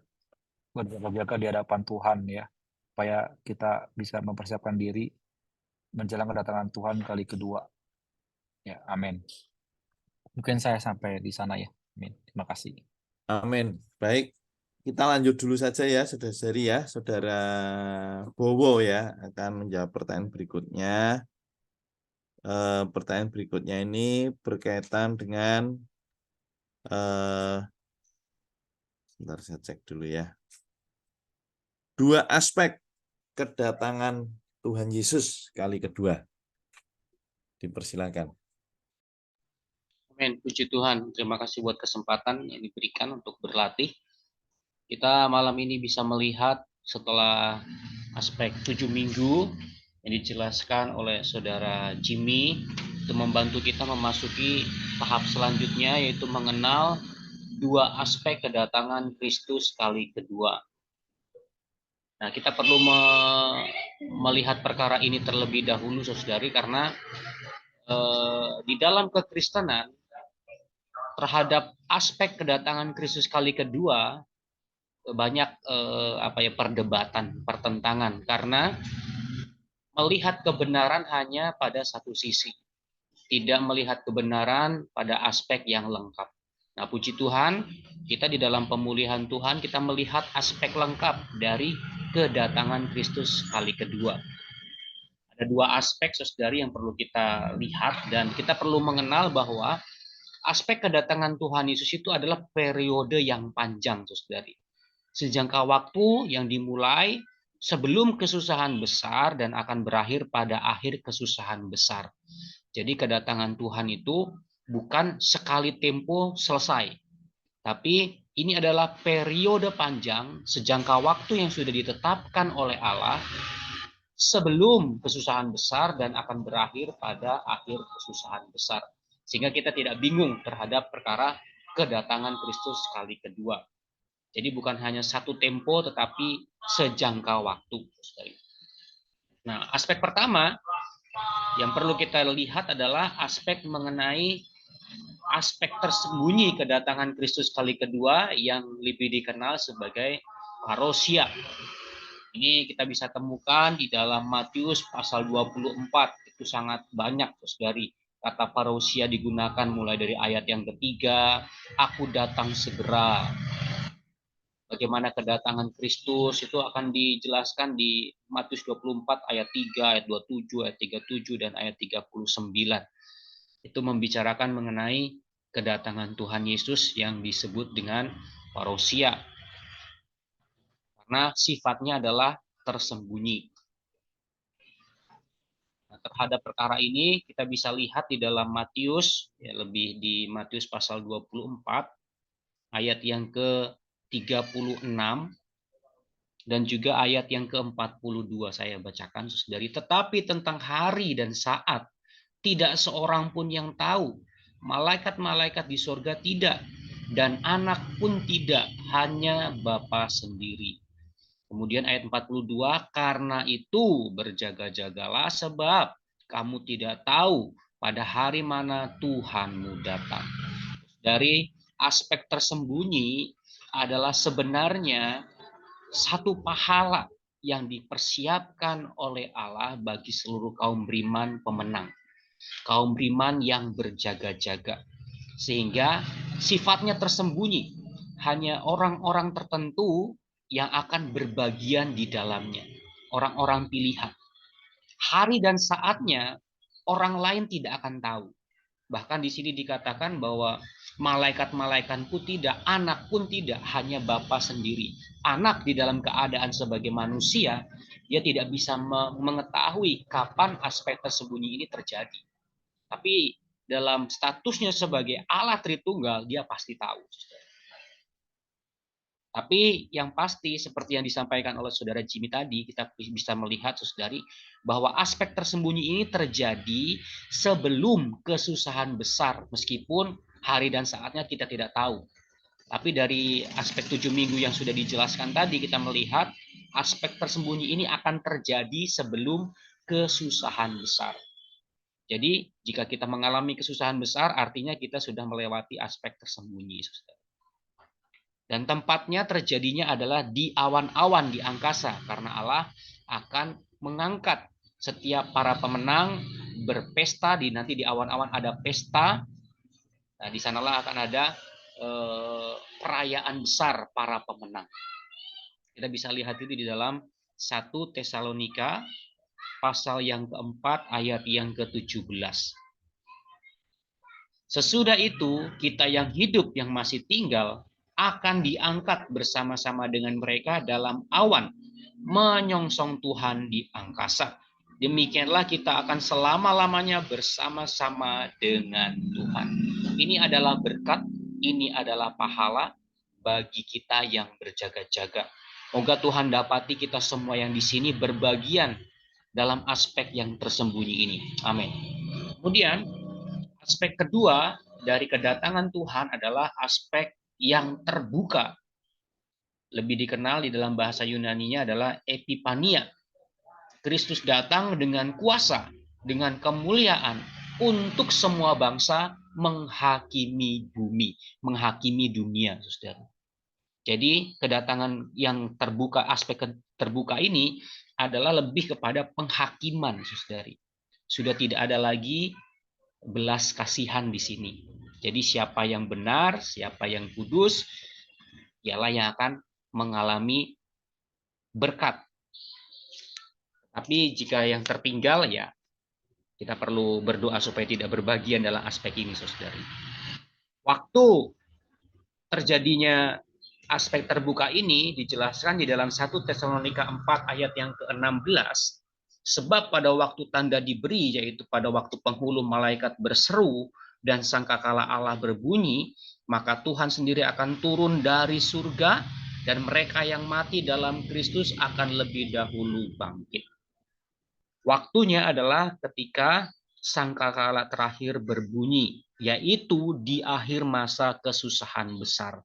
berjaga-jaga di hadapan Tuhan, ya, supaya kita bisa mempersiapkan diri menjelang kedatangan Tuhan kali kedua. Ya, amin. Mungkin saya sampai di sana, ya. Amin. Terima kasih. Amin. Baik, kita lanjut dulu saja ya, saudara-saudari ya. Saudara Bowo ya akan menjawab pertanyaan berikutnya. Pertanyaan berikutnya ini berkaitan dengan sebentar saya cek dulu ya. 2 aspek kedatangan Tuhan Yesus kali kedua. Dipersilakan. Amin, puji Tuhan. Terima kasih buat kesempatan yang diberikan untuk berlatih. Kita malam ini bisa melihat setelah aspek 7 minggu yang dijelaskan oleh saudara Jimmy, untuk membantu kita memasuki tahap selanjutnya, yaitu mengenal 2 aspek kedatangan Kristus kali kedua. Nah, kita perlu melihat perkara ini terlebih dahulu, saudari, karena di dalam kekristenan terhadap aspek kedatangan Kristus kali kedua banyak perdebatan, pertentangan, karena melihat kebenaran hanya pada satu sisi, tidak melihat kebenaran pada aspek yang lengkap. Nah, puji Tuhan, kita di dalam pemulihan Tuhan kita melihat aspek lengkap dari kedatangan Kristus kali kedua. Ada 2 aspek, saudari, yang perlu kita lihat, dan kita perlu mengenal bahwa aspek kedatangan Tuhan Yesus itu adalah periode yang panjang, saudari. Sejangka waktu yang dimulai sebelum kesusahan besar dan akan berakhir pada akhir kesusahan besar. Jadi kedatangan Tuhan itu bukan sekali tempo selesai, tapi ini adalah periode panjang, sejangka waktu yang sudah ditetapkan oleh Allah sebelum kesusahan besar dan akan berakhir pada akhir kesusahan besar. Sehingga kita tidak bingung terhadap perkara kedatangan Kristus kali kedua. Jadi bukan hanya satu tempo, tetapi sejangka waktu. Nah, aspek pertama yang perlu kita lihat adalah aspek mengenai aspek tersembunyi kedatangan Kristus kali kedua yang lebih dikenal sebagai parousia. Ini kita bisa temukan di dalam Matius pasal 24. Itu sangat banyak, saudari. Kata parousia digunakan mulai dari ayat yang ketiga, aku datang segera. Bagaimana kedatangan Kristus itu akan dijelaskan di Matius 24 ayat 3, ayat 27, ayat 37, dan ayat 39. Itu membicarakan mengenai kedatangan Tuhan Yesus yang disebut dengan parousia. Karena sifatnya adalah tersembunyi. terhadap perkara ini kita bisa lihat di dalam Matius, ya, lebih di Matius pasal 24 ayat yang ke-36 dan juga ayat yang ke-42 saya bacakan, Saudari. Tetapi tentang hari dan saat tidak seorang pun yang tahu, malaikat-malaikat di surga tidak, dan anak pun tidak, hanya Bapa sendiri. Kemudian ayat 42, karena itu berjaga-jagalah sebab kamu tidak tahu pada hari mana Tuhanmu datang. Dari aspek tersembunyi adalah sebenarnya satu pahala yang dipersiapkan oleh Allah bagi seluruh kaum beriman pemenang. Kaum beriman yang berjaga-jaga. Sehingga sifatnya tersembunyi. Hanya orang-orang tertentu yang akan berbagian di dalamnya. Orang-orang pilihan. Hari dan saatnya orang lain tidak akan tahu. Bahkan di sini dikatakan bahwa malaikat-malaikat pun tidak, anak pun tidak, hanya Bapa sendiri. Anak di dalam keadaan sebagai manusia, dia tidak bisa mengetahui kapan aspek tersembunyi ini terjadi. Tapi dalam statusnya sebagai Allah Tritunggal, dia pasti tahu. Tapi yang pasti seperti yang disampaikan oleh Saudara Jimmy tadi, kita bisa melihat, Saudari, bahwa aspek tersembunyi ini terjadi sebelum kesusahan besar, meskipun hari dan saatnya kita tidak tahu. Tapi dari aspek 7 minggu yang sudah dijelaskan tadi, kita melihat aspek tersembunyi ini akan terjadi sebelum kesusahan besar. Jadi jika kita mengalami kesusahan besar, artinya kita sudah melewati aspek tersembunyi, Saudara. Dan tempatnya terjadinya adalah di awan-awan di angkasa, karena Allah akan mengangkat setiap para pemenang berpesta, nanti di awan-awan ada pesta. Nah, di sanalah akan ada perayaan besar para pemenang. Kita bisa lihat itu di dalam 1 Tesalonika pasal yang keempat ayat yang ke-17. Sesudah itu kita yang hidup yang masih tinggal akan diangkat bersama-sama dengan mereka dalam awan, menyongsong Tuhan di angkasa. Demikianlah kita akan selama-lamanya bersama-sama dengan Tuhan. Ini adalah berkat, ini adalah pahala bagi kita yang berjaga-jaga. Moga Tuhan dapati kita semua yang di sini berbagian dalam aspek yang tersembunyi ini. Amin. Kemudian, aspek kedua dari kedatangan Tuhan adalah aspek yang terbuka. Lebih dikenal di dalam bahasa Yunani-nya adalah epipania. Kristus datang dengan kuasa, dengan kemuliaan untuk semua bangsa menghakimi bumi, menghakimi dunia, Saudara. Jadi kedatangan yang terbuka, aspek terbuka ini adalah lebih kepada penghakiman, Saudari. Sudah tidak ada lagi belas kasihan di sini. Jadi siapa yang benar, siapa yang kudus, ialah yang akan mengalami berkat. Tapi jika yang tertinggal, ya kita perlu berdoa supaya tidak berbagian dalam aspek ini, Saudari. Waktu terjadinya aspek terbuka ini dijelaskan di dalam 1 Tesalonika 4 ayat yang ke-16. Sebab pada waktu tanda diberi, yaitu pada waktu penghulu malaikat berseru dan sangkakala Allah berbunyi, maka Tuhan sendiri akan turun dari surga dan mereka yang mati dalam Kristus akan lebih dahulu bangkit. Waktunya adalah ketika sangkakala terakhir berbunyi, yaitu di akhir masa kesusahan besar.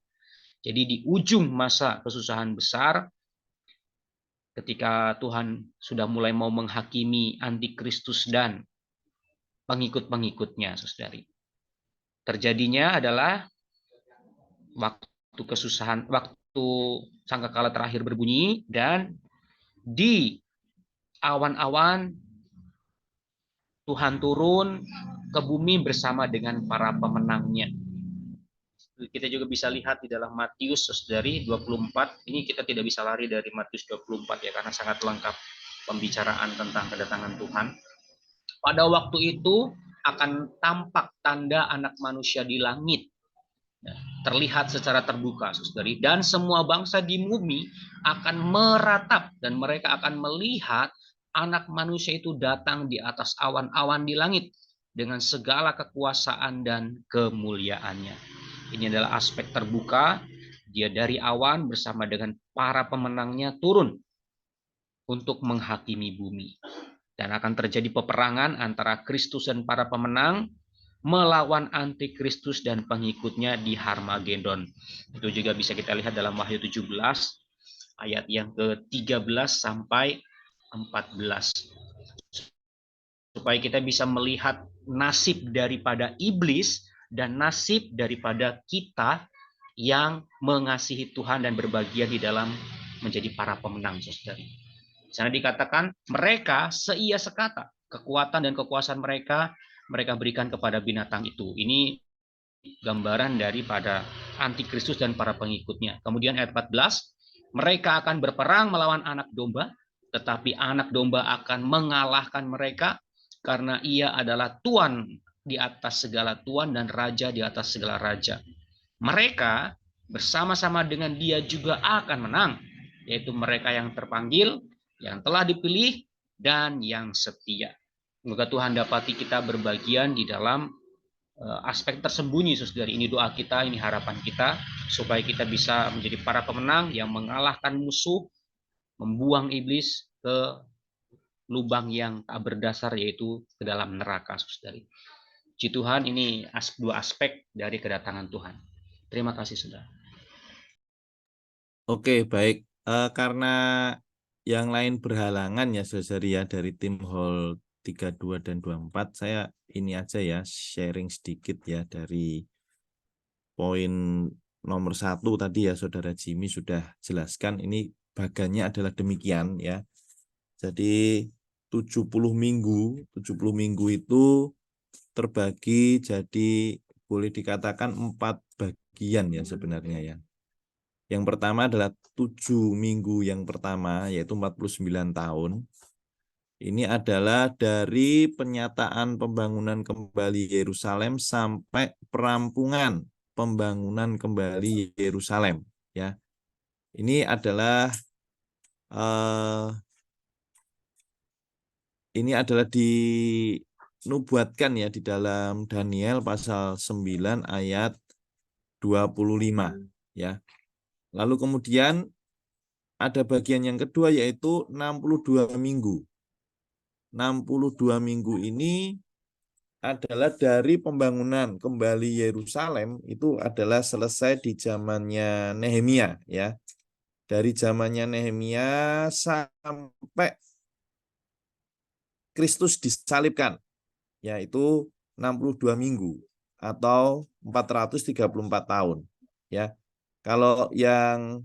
Jadi di ujung masa kesusahan besar, ketika Tuhan sudah mulai mau menghakimi antikristus dan pengikut-pengikutnya, Saudari. Terjadinya adalah waktu kesusahan, waktu sangkakala terakhir berbunyi, dan di awan-awan Tuhan turun ke bumi bersama dengan para pemenangnya. Kita juga bisa lihat di dalam Matius, Saudari, 24. Ini kita tidak bisa lari dari Matius 24 ya, karena sangat lengkap pembicaraan tentang kedatangan Tuhan. Pada waktu itu akan tampak tanda anak manusia di langit. Terlihat secara terbuka, Saudari. Dan semua bangsa di bumi akan meratap dan mereka akan melihat Anak manusia itu datang di atas awan-awan di langit dengan segala kekuasaan dan kemuliaannya. Ini adalah aspek terbuka. Dia dari awan bersama dengan para pemenangnya turun untuk menghakimi bumi. Dan akan terjadi peperangan antara Kristus dan para pemenang melawan antikristus dan pengikutnya di Harmagedon. Itu juga bisa kita lihat dalam Wahyu 17 ayat yang ke-13 sampai 14. Supaya kita bisa melihat nasib daripada iblis dan nasib daripada kita yang mengasihi Tuhan dan berbahagia di dalam menjadi para pemenang, saudari. Di sana dikatakan mereka seia sekata, kekuatan dan kekuasaan mereka berikan kepada binatang itu. Ini gambaran daripada antikristus dan para pengikutnya. Kemudian ayat 14, mereka akan berperang melawan anak domba, tetapi anak domba akan mengalahkan mereka karena ia adalah Tuan di atas segala Tuan dan Raja di atas segala Raja. Mereka bersama-sama dengan dia juga akan menang, yaitu mereka yang terpanggil, yang telah dipilih, dan yang setia. Semoga Tuhan dapati kita berbagian di dalam aspek tersembunyi, saudari. Ini doa kita, ini harapan kita, supaya kita bisa menjadi para pemenang yang mengalahkan musuh, membuang iblis ke lubang yang tak berdasar, yaitu ke dalam neraka, saudari. Puji Tuhan, ini dua aspek dari kedatangan Tuhan. Terima kasih, saudara. Oke, baik. Karena yang lain berhalangan ya, saudari ya, dari tim Hall 32 dan 24, saya ini aja ya, sharing sedikit ya dari poin nomor 1 tadi ya, saudara Jimmy sudah jelaskan. Ini bagannya adalah demikian ya. Jadi 70 minggu itu terbagi jadi boleh dikatakan 4 bagian ya sebenarnya ya. Yang pertama adalah 7 minggu yang pertama, yaitu 49 tahun. Ini adalah dari penyataan pembangunan kembali Yerusalem sampai perampungan pembangunan kembali Yerusalem. Ya, ini adalah dinubuatkan ya di dalam Daniel pasal 9 ayat 25 ya. Lalu kemudian ada bagian yang kedua yaitu 62 minggu. 62 minggu ini adalah dari pembangunan kembali Yerusalem, itu adalah selesai di zamannya Nehemia ya. Dari zamannya Nehemia sampai Kristus disalibkan, yaitu 62 minggu atau 434 tahun ya. Kalau yang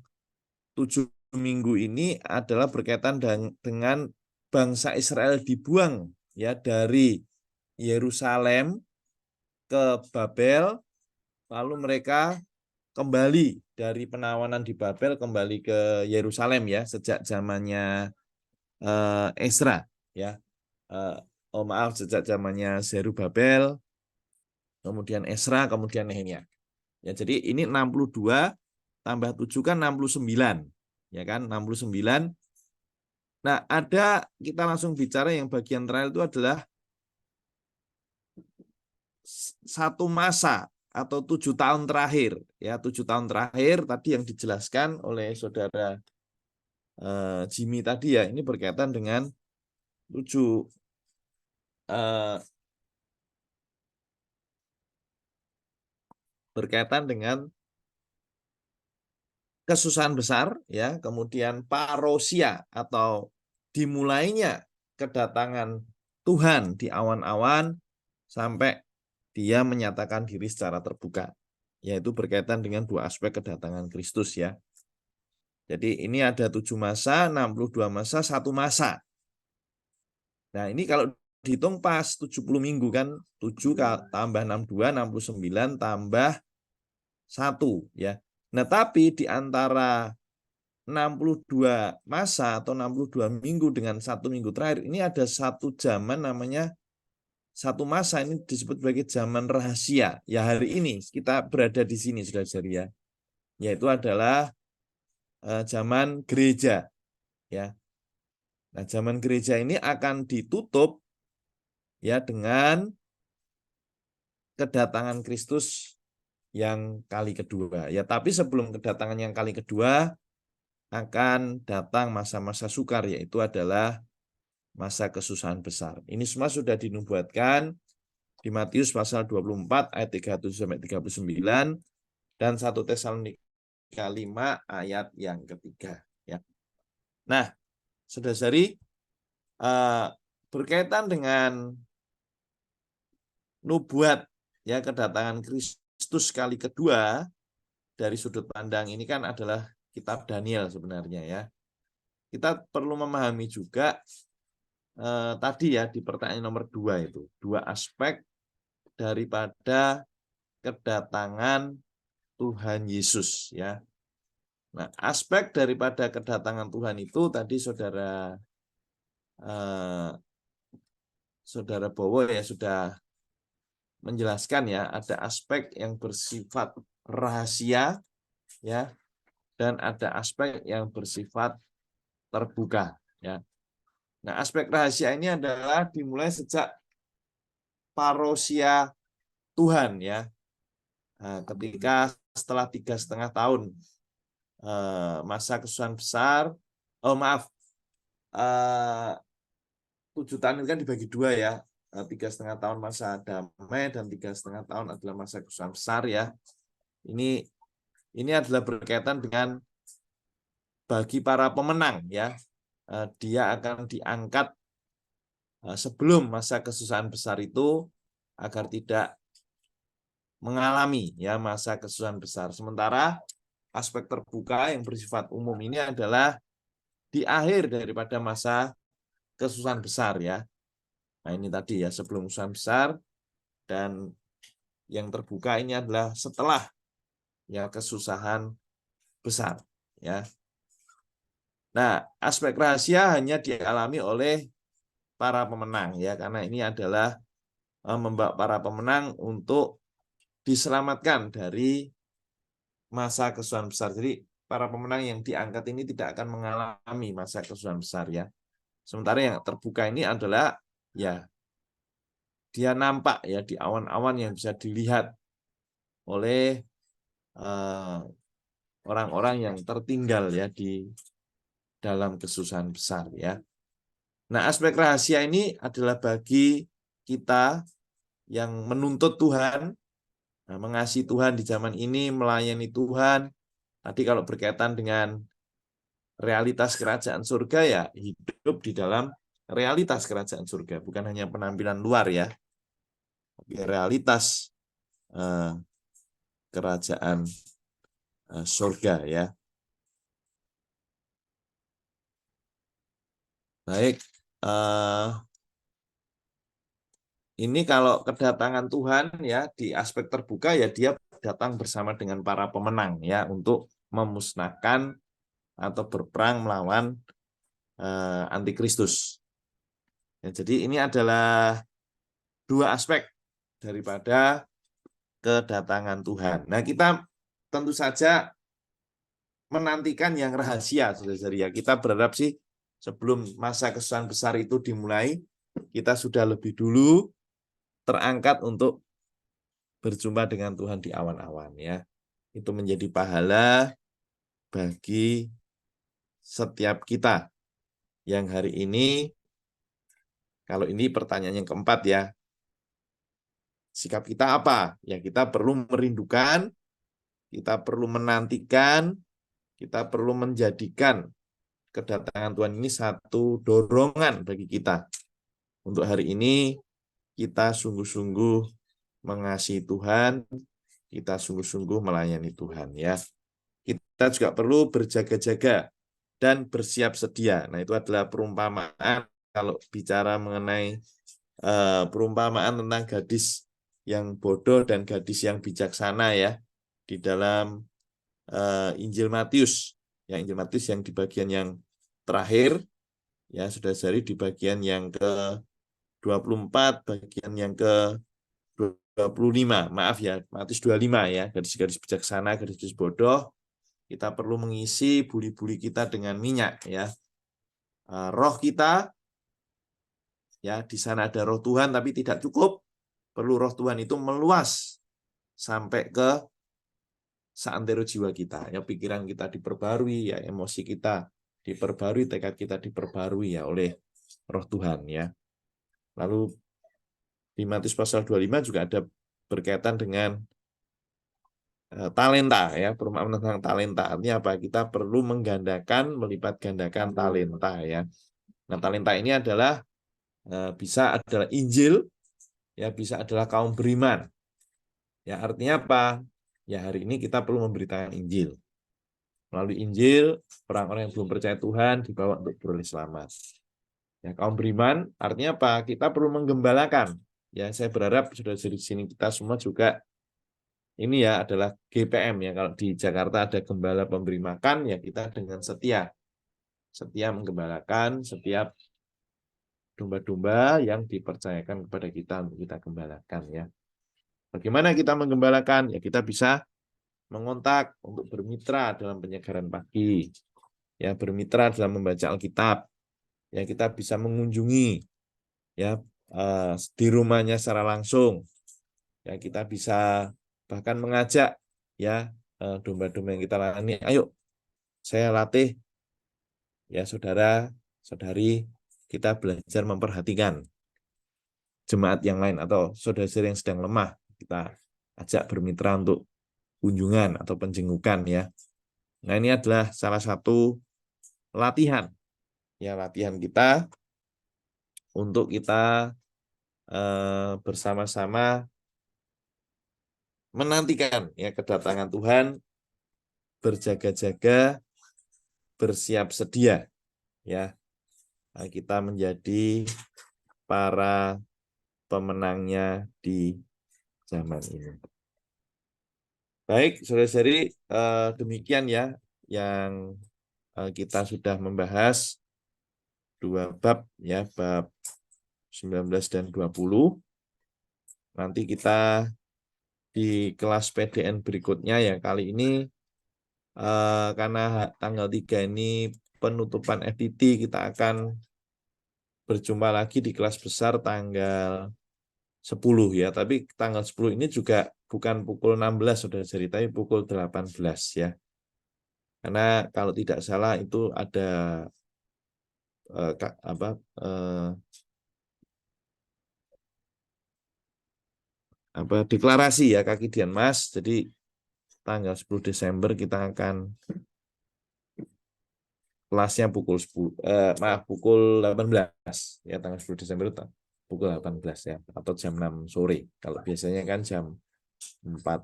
7 minggu ini adalah berkaitan dengan bangsa Israel dibuang ya dari Yerusalem ke Babel, lalu mereka kembali dari penawanan di Babel kembali ke Yerusalem ya, sejak zamannya Ezra ya. Sejak zamannya Zerubabel, kemudian Ezra, kemudian Nehemia. Ya, jadi ini 62 tambah 7 kan 69. Ya kan, 69. Nah, kita langsung bicara yang bagian terakhir itu adalah satu masa atau 7 tahun terakhir. Ya, 7 tahun terakhir tadi yang dijelaskan oleh saudara Jimmy tadi ya, ini berkaitan dengan 7 berkaitan dengan kesusahan besar ya, kemudian parousia atau dimulainya kedatangan Tuhan di awan-awan sampai dia menyatakan diri secara terbuka, yaitu berkaitan dengan 2 aspek kedatangan Kristus ya. Jadi ini ada 7 masa, 62 masa, 1 masa. Nah, ini kalau dihitung pas 70 minggu kan, 7 tambah 62, 69 tambah 1 ya. Nah, tapi di antara 62 masa atau 62 minggu dengan 1 minggu terakhir, ini ada satu zaman namanya, satu masa ini disebut sebagai zaman rahasia. Ya, hari ini kita berada di sini, saudara-saudari ya. Yaitu adalah zaman gereja. Ya. Nah, zaman gereja ini akan ditutup ya dengan kedatangan Kristus yang kali kedua. Ya, tapi sebelum kedatangan yang kali kedua akan datang masa-masa sukar, yaitu adalah masa kesusahan besar. Ini semua sudah dinubuatkan di Matius pasal 24 ayat 37 sampai 39 dan 1 Tesalonika 5 ayat yang ketiga, ya. Nah, saudara-saudari, berkaitan dengan nubuat ya kedatangan Kristus kali kedua, dari sudut pandang ini kan adalah kitab Daniel sebenarnya, ya. Kita perlu memahami juga tadi ya di pertanyaan nomor 2 itu, dua aspek daripada kedatangan Tuhan Yesus, ya. Nah, aspek daripada kedatangan Tuhan itu tadi saudara Bowo ya sudah menjelaskan, ya, ada aspek yang bersifat rahasia, ya, dan ada aspek yang bersifat terbuka, ya. Nah, aspek rahasia ini adalah dimulai sejak parousia Tuhan, ya. Nah, ketika setelah 3,5 tahun masa kesusahan besar, 7 tahun itu kan dibagi 2 ya, 3,5 tahun masa damai dan 3,5 tahun adalah masa kesusahan besar, ya. Ini adalah berkaitan dengan bagi para pemenang, ya. Dia akan diangkat sebelum masa kesusahan besar itu agar tidak mengalami ya masa kesusahan besar. Sementara aspek terbuka yang bersifat umum ini adalah di akhir daripada masa kesusahan besar, ya. Nah, ini tadi ya sebelum kesusahan besar, dan yang terbuka ini adalah setelah ya kesusahan besar, ya. Nah, aspek rahasia hanya dialami oleh para pemenang, ya, karena ini adalah membawa para pemenang untuk diselamatkan dari masa kesusahan besar. Jadi para pemenang yang diangkat ini tidak akan mengalami masa kesusahan besar, ya. Sementara yang terbuka ini adalah ya dia nampak ya di awan-awan yang bisa dilihat oleh orang-orang yang tertinggal ya di dalam kesusahan besar, ya. Nah, aspek rahasia ini adalah bagi kita yang menuntut Tuhan, nah, mengasihi Tuhan di zaman ini, melayani Tuhan. Tadi kalau berkaitan dengan realitas kerajaan surga, ya hidup di dalam realitas kerajaan surga, bukan hanya penampilan luar, ya, tapi realitas kerajaan surga, ya. Baik, ini kalau kedatangan Tuhan ya di aspek terbuka, ya dia datang bersama dengan para pemenang, ya, untuk memusnahkan atau berperang melawan antikristus. Ya, jadi ini adalah dua aspek daripada kedatangan Tuhan. Nah, kita tentu saja menantikan yang rahasia, saudara-saudari, ya. Kita berharap sih sebelum masa kesusahan besar itu dimulai, kita sudah lebih dulu terangkat untuk berjumpa dengan Tuhan di awan-awan, ya. Itu menjadi pahala bagi setiap kita yang hari ini, kalau ini pertanyaan yang keempat, ya. Sikap kita apa? Ya, kita perlu merindukan, kita perlu menantikan, kita perlu menjadikan kedatangan Tuhan ini satu dorongan bagi kita. Untuk hari ini, kita sungguh-sungguh mengasihi Tuhan, kita sungguh-sungguh melayani Tuhan, ya. Kita juga perlu berjaga-jaga dan bersiap sedia. Nah, itu adalah perumpamaan kalau bicara mengenai perumpamaan tentang gadis yang bodoh dan gadis yang bijaksana, ya, di dalam Injil Matius. Ya, Injil Matius yang di bagian yang terakhir, ya, saudara-saudari, di bagian yang ke-24, bagian yang ke-25, maaf ya, Matius 25, ya, gadis-gadis bijaksana, gadis-gadis bodoh. Kita perlu mengisi buli-buli kita dengan minyak, ya. roh kita, ya di sana ada roh Tuhan tapi tidak cukup, perlu roh Tuhan itu meluas sampai ke seantero jiwa kita, ya pikiran kita diperbarui, ya emosi kita diperbarui, tekad kita diperbarui ya oleh roh Tuhan ya. Lalu di Matius pasal 25 juga ada berkaitan dengan talenta ya, perumpamaan tentang talenta. Artinya apa? Kita perlu menggandakan, melipat gandakan talenta ya. Nah, talenta ini adalah bisa adalah Injil, ya bisa adalah kaum beriman. Ya, artinya apa? Ya, hari ini kita perlu memberitakan Injil. Melalui Injil, orang-orang yang belum percaya Tuhan dibawa untuk beroleh selamat. Ya, kaum beriman artinya apa? Kita perlu menggembalakan. Ya, saya berharap sudah di sini kita semua juga ini ya adalah GPM ya. Kalau di Jakarta ada gembala pemberi makan, ya kita dengan setia menggembalakan setiap domba-domba yang dipercayakan kepada kita untuk kita gembalakan ya. Bagaimana kita menggembalakan? Ya kita bisa mengontak untuk bermitra dalam penyegaran pagi, ya bermitra dalam membaca Alkitab, ya kita bisa mengunjungi ya di rumahnya secara langsung, ya kita bisa bahkan mengajak ya domba-domba yang kita layani, ayo saya latih ya saudara-saudari kita belajar memperhatikan jemaat yang lain atau saudara-saudari yang sedang lemah, kita ajak bermitra untuk kunjungan atau penjengukan ya. Nah, ini adalah salah satu latihan ya, latihan kita untuk kita bersama-sama menantikan ya kedatangan Tuhan, berjaga-jaga, bersiap sedia ya. Nah, kita menjadi para pemenangnya di zaman ini. Baik, saudara-saudari, demikian ya yang kita sudah membahas 2 bab ya, bab 19 dan 20. Nanti kita di kelas PDN berikutnya ya, kali ini karena tanggal 3 ini penutupan FTT, kita akan berjumpa lagi di kelas besar tanggal 10 ya, tapi tanggal 10 ini juga bukan pukul 16 saudara-saudari, tapi pukul 18 ya. Karena kalau tidak salah itu ada deklarasi ya Kaki Dian Mas. Jadi tanggal 10 Desember kita akan kelasnya pukul 18 ya, tanggal 10 Desember itu pukul 18 ya, atau jam 6 sore. Kalau biasanya kan jam 4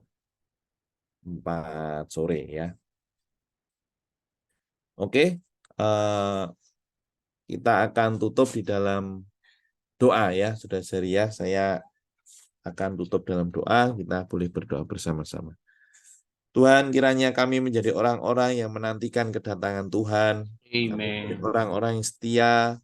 sore ya. Oke, kita akan tutup di dalam doa ya, saudara-saudari ya. Saya akan tutup dalam doa, kita boleh berdoa bersama-sama. Tuhan, kiranya kami menjadi orang-orang yang menantikan kedatangan Tuhan. Amen. Orang-orang yang setia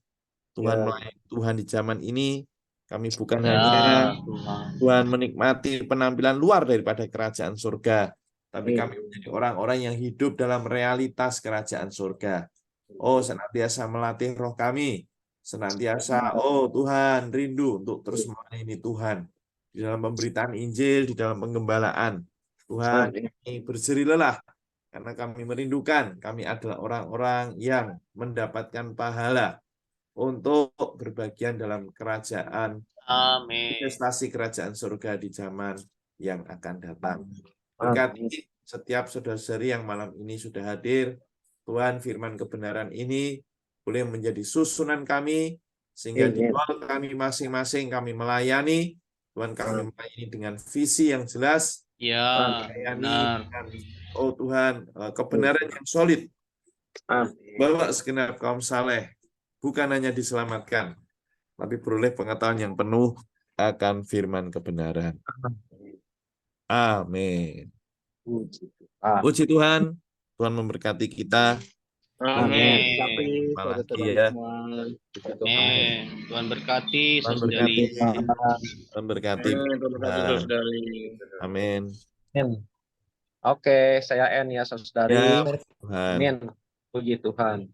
Tuhan, melayani Tuhan di zaman ini. Kami bukan Ya, hanya Tuhan. Tuhan menikmati penampilan luar daripada kerajaan surga, tapi kami menjadi orang-orang yang hidup dalam realitas kerajaan surga. Oh, senantiasa melatih roh kami, senantiasa, oh Tuhan, rindu untuk terus melayani Tuhan di dalam pemberitaan Injil, di dalam penggembalaan. Tuhan, kami berjeri lelah karena kami merindukan kami adalah orang-orang yang mendapatkan pahala untuk berbagian dalam kerajaan, Amin. investasi kerajaan surga di zaman yang akan datang. Berkati setiap saudara-saudari yang malam ini sudah hadir, Tuhan, firman kebenaran ini boleh menjadi susunan kami, sehingga di awal kami masing-masing kami melayani, Tuhan, kami melayani dengan visi yang jelas, Ya, melayani benar. dengan, oh Tuhan, kebenaran yang solid, bahwa segenap kaum saleh bukan hanya diselamatkan, tapi beroleh pengetahuan yang penuh akan firman kebenaran. Amin. Puji Tuhan, Tuhan memberkati kita. Amin. Jumpa lagi ya. Amin. Tuhan berkati, Tuhan saudari. berkati. Tuhan berkati. Amin. Oke, saya N ya, saudari. Ya, Tuhan. Amin. Puji Tuhan.